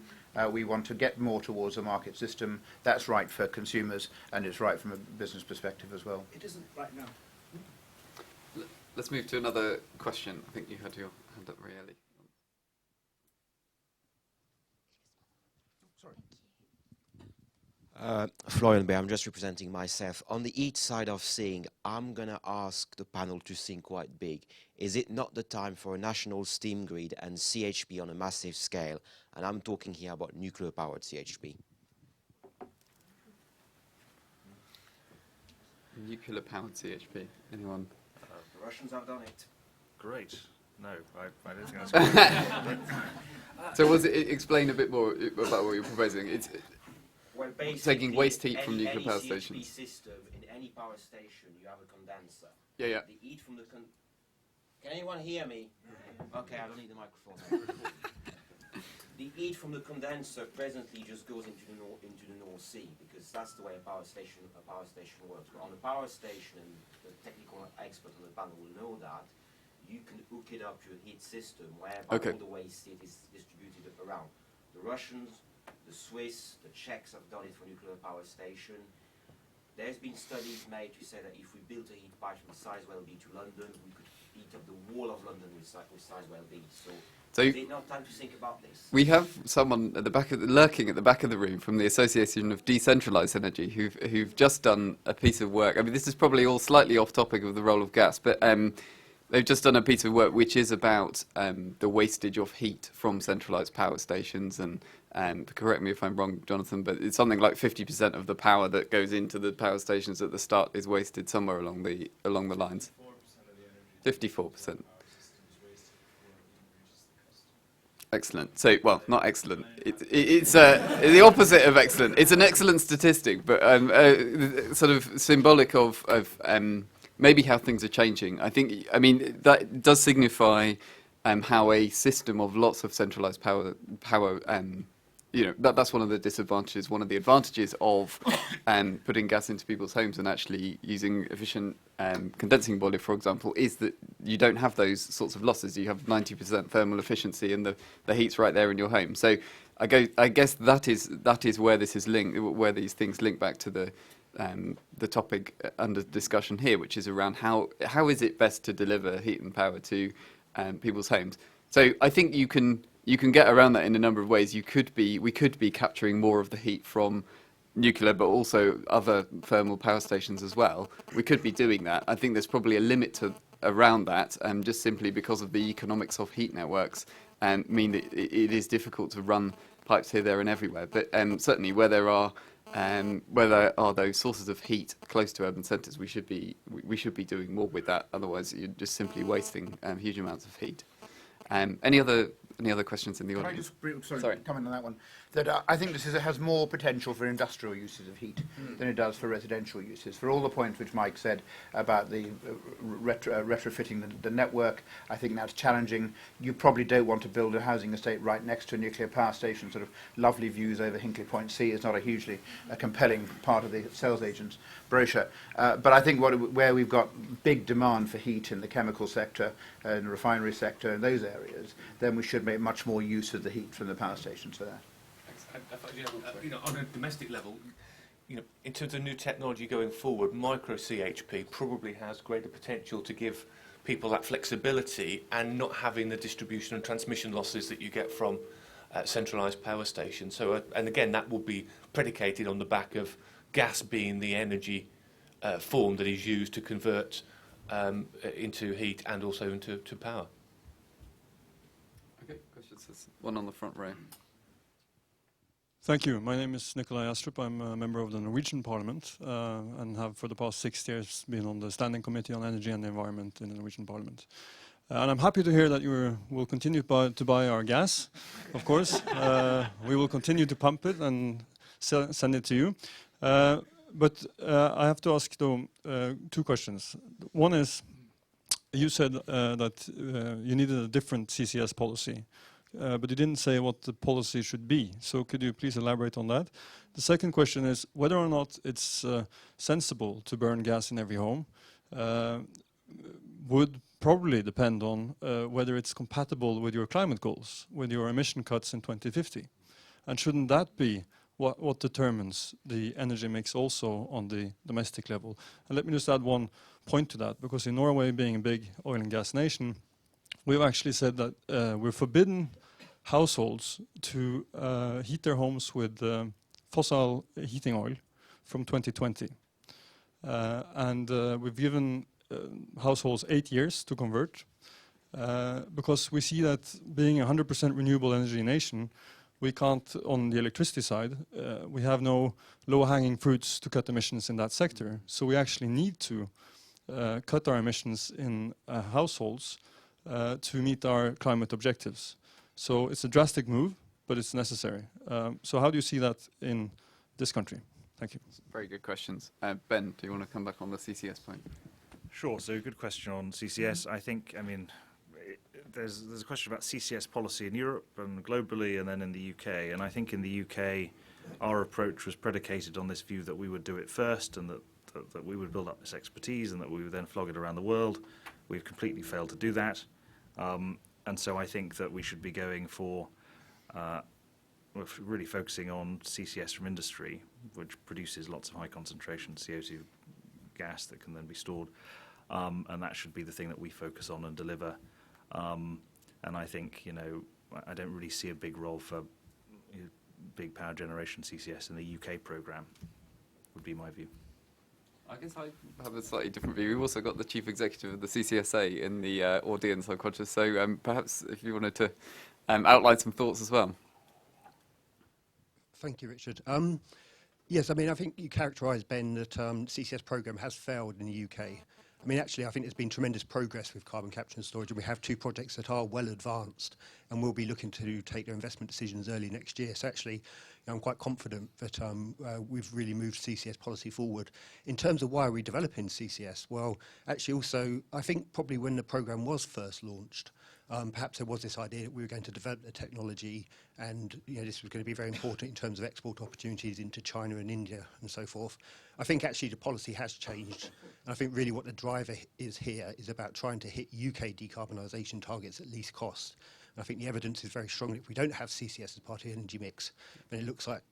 We want to get more towards a market system. That's right for consumers, and it's right from a business perspective as well. It isn't right now. Let's move to another question. I think you had your hand up, Rieli. Florian Bay, I'm just representing myself. On the each side of seeing, I'm going to ask the panel to think quite big. Is it not the time for a national steam grid and CHP on a massive scale? And I'm talking here about nuclear-powered CHP. Nuclear-powered CHP. Anyone? The Russians have done it. Great. No, I don't think that's good. So explain a bit more about what you're proposing. It's Well, taking waste heat from nuclear power CHP stations. system, in any power station, you have a condenser. Yeah. The heat from the Can anyone hear me? Okay, I don't need the microphone. The heat from the condenser presently just goes into the North Sea, because that's the way a power station works. But on a power station, the technical expert on the panel will know that you can hook it up to a heat system whereby all the waste heat is distributed around. The Russians, the Swiss, the Czechs have done it for nuclear power station. There's been studies made to say that if we built a heat pipe from Sizewell B to London, we could heat up the whole of London with Sizewell B. So is it not time to think about this? We have someone at the back lurking at the back of the room from the Association of Decentralised Energy who've just done a piece of work. I mean, this is probably all slightly off topic of the role of gas, but they've just done a piece of work which is about the wastage of heat from centralised power stations. And correct me if I'm wrong, Jonathan, but it's something like 50% of the power that goes into the power stations at the start is wasted somewhere along the lines. 54%. Excellent. So, well, not excellent. It's the opposite of excellent. It's an excellent statistic, but sort of symbolic of maybe how things are changing. I mean, that does signify how a system of lots of centralised power that's one of the disadvantages. One of the advantages of putting gas into people's homes and actually using efficient condensing boiler, for example, is that you don't have those sorts of losses. You have 90% thermal efficiency, and the heat's right there in your home. So I guess that is where this is linked, where these things link back to the topic under discussion here, which is around how is it best to deliver heat and power to people's homes. So I think you can get around that in a number of ways. We could be capturing more of the heat from nuclear, but also other thermal power stations as well. We could be doing that. I think there's probably a limit around that, just simply because of the economics of heat networks, and mean that it is difficult to run pipes here, there, and everywhere. But certainly, where there are those sources of heat close to urban centres, we should be doing more with that. Otherwise, you're just simply wasting huge amounts of heat. Any other questions in the audience? Can I just comment on that one? That I think this has more potential for industrial uses of heat than it does for residential uses. For all the points which Mike said about the retrofitting the network, I think that's challenging. You probably don't want to build a housing estate right next to a nuclear power station. Sort of lovely views over Hinkley Point C is not a hugely compelling part of the sales agent's brochure. But I think where we've got big demand for heat in the chemical sector, in the refinery sector, in those areas, then we should make much more use of the heat from the power stations for that. On a domestic level, in terms of new technology going forward, micro CHP probably has greater potential to give people that flexibility and not having the distribution and transmission losses that you get from centralised power station. So, and again, that will be predicated on the back of gas being the energy form that is used to convert into heat and also into power. Okay, questions? There's one on the front row. Thank you. My name is Nikolai Astrup. I'm a member of the Norwegian Parliament and have for the past 6 years been on the Standing Committee on Energy and the Environment in the Norwegian Parliament. And I'm happy to hear that you will continue to buy our gas, of course. We will continue to pump it and send it to you. But I have to ask, though, 2 questions. One is, you said that you needed a different CCS policy. But you didn't say what the policy should be. So could you please elaborate on that? The second question is whether or not it's sensible to burn gas in every home would probably depend on whether it's compatible with your climate goals, with your emission cuts in 2050. And shouldn't that be what determines the energy mix also on the domestic level? And let me just add one point to that, because in Norway, being a big oil and gas nation, we've actually said that we're forbidden households to heat their homes with fossil heating oil from 2020. And we've given households 8 years to convert because we see that being a 100% renewable energy nation, we can't, on the electricity side, we have no low-hanging fruits to cut emissions in that sector. So we actually need to cut our emissions in households to meet our climate objectives. So it's a drastic move, but it's necessary. So how do you see that in this country? Thank you. Very good questions. Ben, do you want to come back on the CCS point? Sure. So good question on CCS. I think, I mean, there's a question about CCS policy in Europe and globally and then in the UK. And I think in the UK, our approach was predicated on this view that we would do it first and that we would build up this expertise and that we would then flog it around the world. We've completely failed to do that. And so I think that we should be going for really focusing on CCS from industry, which produces lots of high concentration CO2 gas that can then be stored. And that should be the thing that we focus on and deliver. And I think, you know, I don't really see a big role for big power generation CCS in the UK programme, would be my view. I guess I have a slightly different view. We've also got the chief executive of the CCSA in the audience, I'm conscious. So perhaps if you wanted to outline some thoughts as well. Thank you, Richard. Yes, I mean, I think you characterised, Ben, that CCS programme has failed in the UK. I mean, actually, I think there's been tremendous progress with carbon capture and storage, and we have 2 projects that are well advanced, and we'll be looking to take their investment decisions early next year. So actually, you know, I'm quite confident that we've really moved CCS policy forward. In terms of why are we developing CCS? Well, actually also, I think probably when the programme was first launched, perhaps there was this idea that we were going to develop the technology and, you know, this was going to be very important in terms of export opportunities into China and India and so forth. I think actually the policy has changed. And I think really what the driver is here is about trying to hit UK decarbonisation targets at least cost. And I think the evidence is very strong that if we don't have CCS as part of the energy mix, then it looks like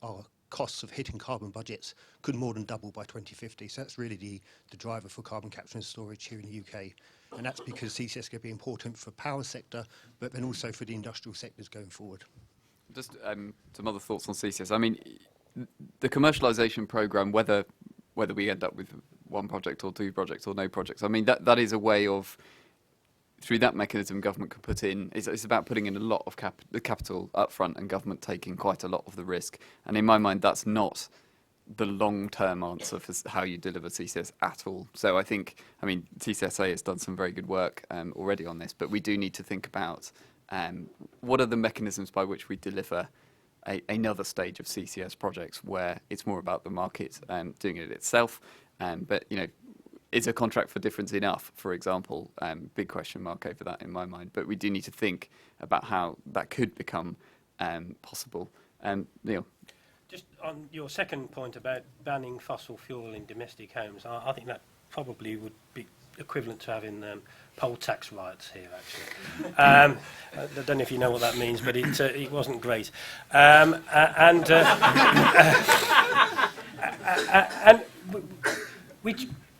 our costs of hitting carbon budgets could more than double by 2050. So that's really the driver for carbon capture and storage here in the UK. And that's because CCS is going to be important for the power sector, but then also for the industrial sectors going forward. Just some other thoughts on CCS. I mean, the commercialisation programme, whether we end up with 1 project or 2 projects or no projects, I mean, that is a way of, through that mechanism government can put in, it's about putting in a lot of the capital up front and government taking quite a lot of the risk. And in my mind, that's not the long-term answer for how you deliver CCS at all. So I think, I mean, TCSA has done some very good work already on this, but we do need to think about what are the mechanisms by which we deliver another stage of CCS projects where it's more about the market doing it itself. But, you know, is a contract for difference enough, for example? Big question mark over that in my mind. But we do need to think about how that could become possible. Neil? Just on your second point about banning fossil fuel in domestic homes, I think that probably would be equivalent to having poll tax riots here, actually. I don't know if you know what that means, but it wasn't great. And we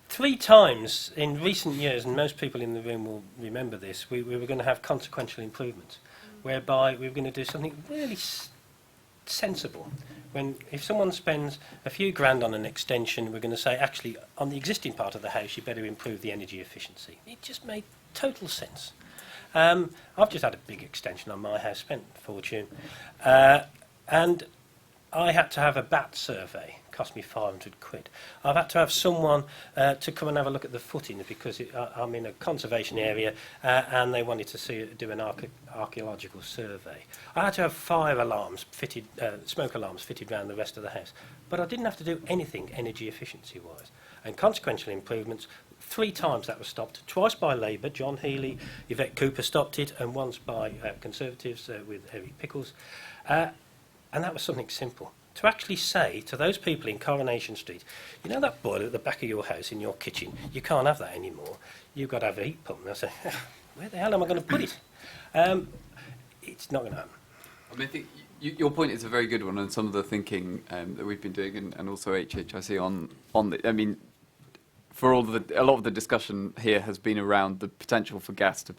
3 times in recent years, and most people in the room will remember this, we were going to have consequential improvements, whereby we were going to do something really sensible. If someone spends a few grand on an extension, we're going to say, actually, on the existing part of the house, you better improve the energy efficiency. It just made total sense. I've just had a big extension on my house, spent a fortune, and I had to have a BAT survey. Cost me 500 quid. I've had to have someone to come and have a look at the footings because I'm in a conservation area and they wanted to do an archaeological survey. I had to have fire alarms fitted, smoke alarms fitted around the rest of the house. But I didn't have to do anything energy efficiency wise. And consequential improvements, 3 times that was stopped, twice by Labour, John Healey, Yvette Cooper stopped it, and once by Conservatives with Eric Pickles. And that was something simple. To actually say to those people in Coronation Street, you know that boiler at the back of your house in your kitchen, you can't have that anymore. You've got to have a heat pump. And I say, where the hell am I going to put it? It's not going to happen. I mean, I think your point is a very good one, and some of the thinking that we've been doing, and also HHIC on the, I mean, for a lot of the discussion here has been around the potential for gas to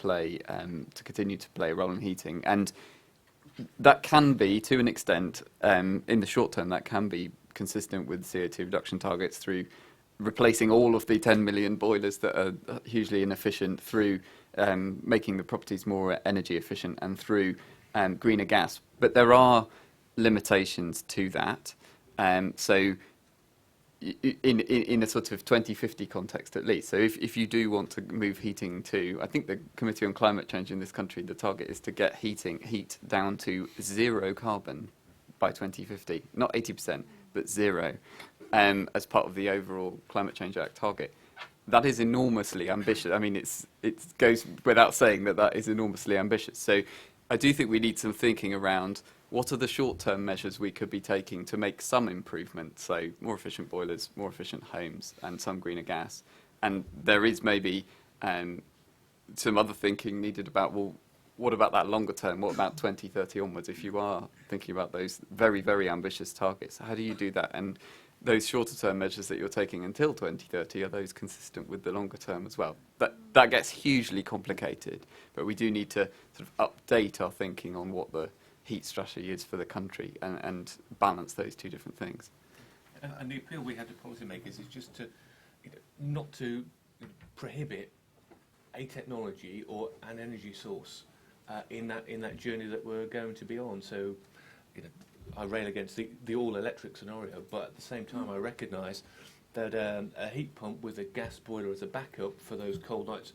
continue to play a role in heating, and that can be, to an extent, in the short term, that can be consistent with CO2 reduction targets through replacing all of the 10 million boilers that are hugely inefficient, through making the properties more energy efficient, and through greener gas. But there are limitations to that. So in a sort of 2050 context at least. So if you do want to move heating to, I think the Committee on Climate Change in this country, the target is to get heat down to 0 carbon by 2050, not 80%, but 0, as part of the overall Climate Change Act target. That is enormously ambitious. I mean, it goes without saying that is enormously ambitious. So I do think we need some thinking around what are the short-term measures we could be taking to make some improvement, so more efficient boilers, more efficient homes, and some greener gas. And there is maybe some other thinking needed about, well, what about that longer term? What about 2030 onwards? If you are thinking about those very, very ambitious targets, how do you do that? And those shorter-term measures that you're taking until 2030, are those consistent with the longer term as well? That gets hugely complicated, but we do need to sort of update our thinking on what the heat strategy is for the country and balance those two different things. And the appeal we had to policymakers is just to not to prohibit a technology or an energy source in that journey that we're going to be on. So, I rail against the all-electric scenario, but at the same time, I recognise that a heat pump with a gas boiler as a backup for those cold nights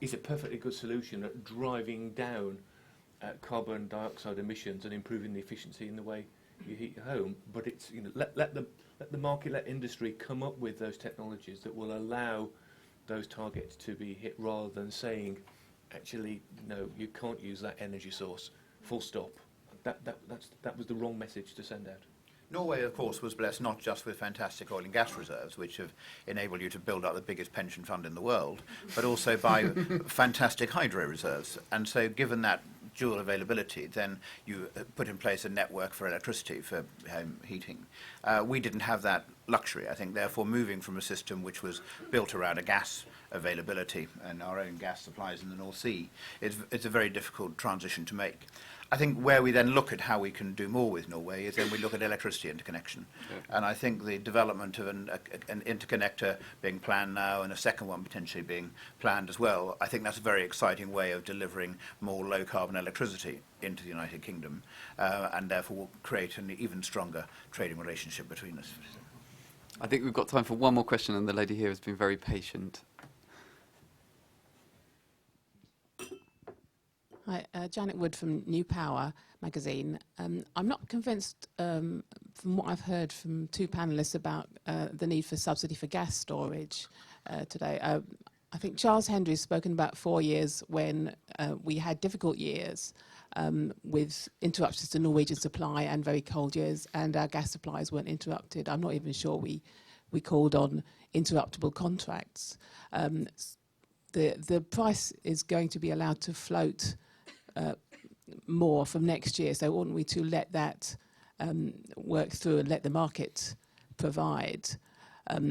is a perfectly good solution at driving down carbon dioxide emissions and improving the efficiency in the way you heat your home. But it's let the market, let industry come up with those technologies that will allow those targets to be hit, rather than saying, actually, no, you can't use that energy source. Full stop. That was the wrong message to send out. Norway, of course, was blessed not just with fantastic oil and gas reserves, which have enabled you to build up the biggest pension fund in the world, but also by fantastic hydro reserves. And so given that dual availability, then you put in place a network for electricity for home heating. We didn't have that luxury, I think, therefore moving from a system which was built around a gas availability and our own gas supplies in the North Sea, it's a very difficult transition to make. I think where we then look at how we can do more with Norway is then we look at electricity interconnection. Yeah. And I think the development of an interconnector being planned now and a second one potentially being planned as well, I think that's a very exciting way of delivering more low-carbon electricity into the United Kingdom, and therefore will create an even stronger trading relationship between us. I think we've got time for one more question, and the lady here has been very patient. Hi, Janet Wood from New Power magazine. I'm not convinced from what I've heard from 2 panellists about the need for subsidy for gas storage today. I think Charles Hendry's spoken about 4 years when we had difficult years with interruptions to Norwegian supply and very cold years, and our gas supplies weren't interrupted. I'm not even sure we called on interruptible contracts. The price is going to be allowed to float more from next year, so oughtn't we to let that work through and let the market provide,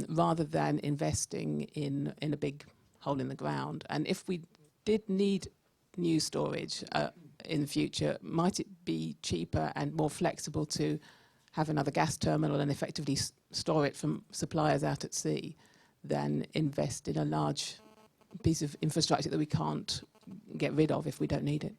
rather than investing in a big hole in the ground? And if we did need new storage, in the future, might it be cheaper and more flexible to have another gas terminal and effectively store it from suppliers out at sea than invest in a large piece of infrastructure that we can't get rid of if we don't need it?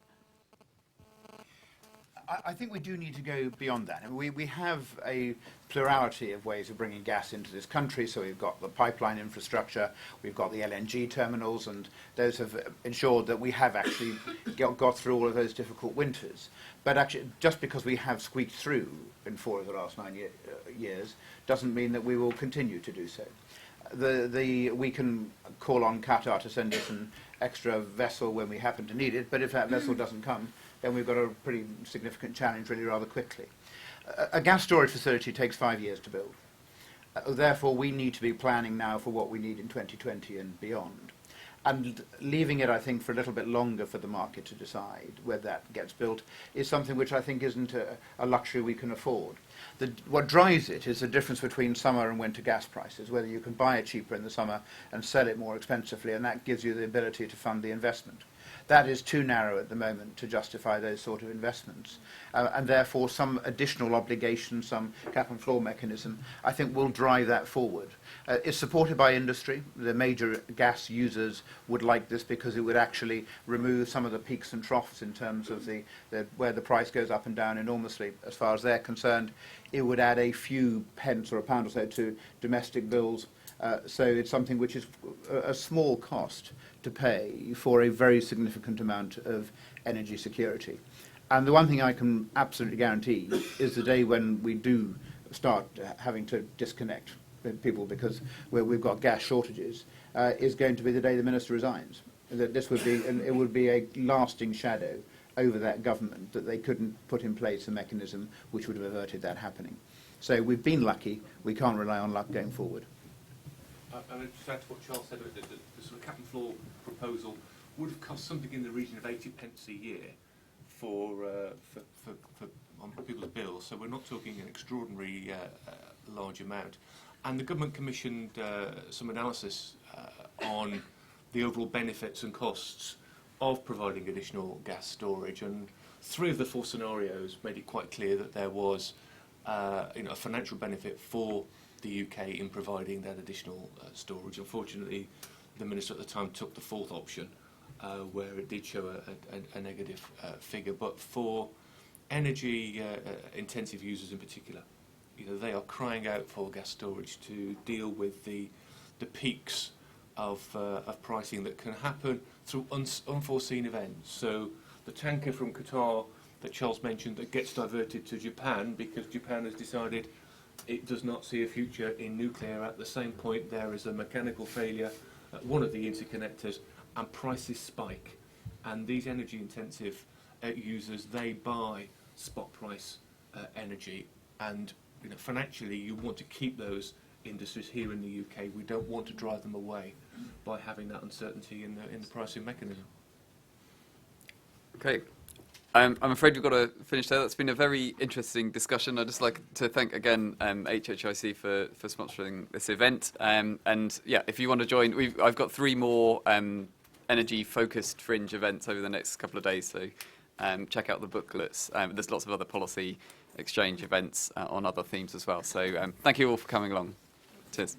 I think we do need to go beyond that. And we have a plurality of ways of bringing gas into this country. So we've got the pipeline infrastructure, we've got the LNG terminals, and those have ensured that we have actually got through all of those difficult winters. But actually, just because we have squeaked through in 4 of the last 9 years doesn't mean that we will continue to do so. We can call on Qatar to send us an extra vessel when we happen to need it, but if that vessel doesn't come, then we've got a pretty significant challenge really rather quickly. A gas storage facility takes 5 years to build. Therefore, we need to be planning now for what we need in 2020 and beyond. And leaving it, I think, for a little bit longer for the market to decide whether that gets built is something which I think isn't a luxury we can afford. What drives it is the difference between summer and winter gas prices, whether you can buy it cheaper in the summer and sell it more expensively, and that gives you the ability to fund the investment. That is too narrow at the moment to justify those sort of investments. And therefore some additional obligation, some cap and floor mechanism, I think will drive that forward. It's supported by industry. The major gas users would like this because it would actually remove some of the peaks and troughs in terms of where the price goes up and down enormously. As far as they're concerned, it would add a few pence or a pound or so to domestic bills. So it's something which is a small cost to pay for a very significant amount of energy security. And the one thing I can absolutely guarantee is the day when we do start having to disconnect people because we've got gas shortages is going to be the day the minister resigns. That this would be, and it would be a lasting shadow over that government that they couldn't put in place a mechanism which would have averted that happening. So we've been lucky. We can't rely on luck going forward. And just add to what Charles said, the sort of cap and floor proposal would have cost something in the region of 80 pence a year on people's bills. So we're not talking an extraordinary large amount. And the government commissioned some analysis on the overall benefits and costs of providing additional gas storage. And 3 of the 4 scenarios made it quite clear that there was a financial benefit for the UK in providing that additional storage. Unfortunately, the minister at the time took the 4th option, where it did show a negative figure. But for energy intensive users in particular, they are crying out for gas storage to deal with the peaks of pricing that can happen through unforeseen events. So the tanker from Qatar that Charles mentioned that gets diverted to Japan because Japan has decided it does not see a future in nuclear. At the same point, there is a mechanical failure at one of the interconnectors, and prices spike. And these energy-intensive users, they buy spot price energy. And financially, you want to keep those industries here in the UK. We don't want to drive them away by having that uncertainty in the pricing mechanism. Okay. I'm afraid we've got to finish there. That's been a very interesting discussion. I'd just like to thank again HHIC for sponsoring this event. And yeah, if you want to join, I've got 3 more energy-focused fringe events over the next couple of days. So check out the booklets. There's lots of other policy exchange events on other themes as well. So thank you all for coming along. Cheers.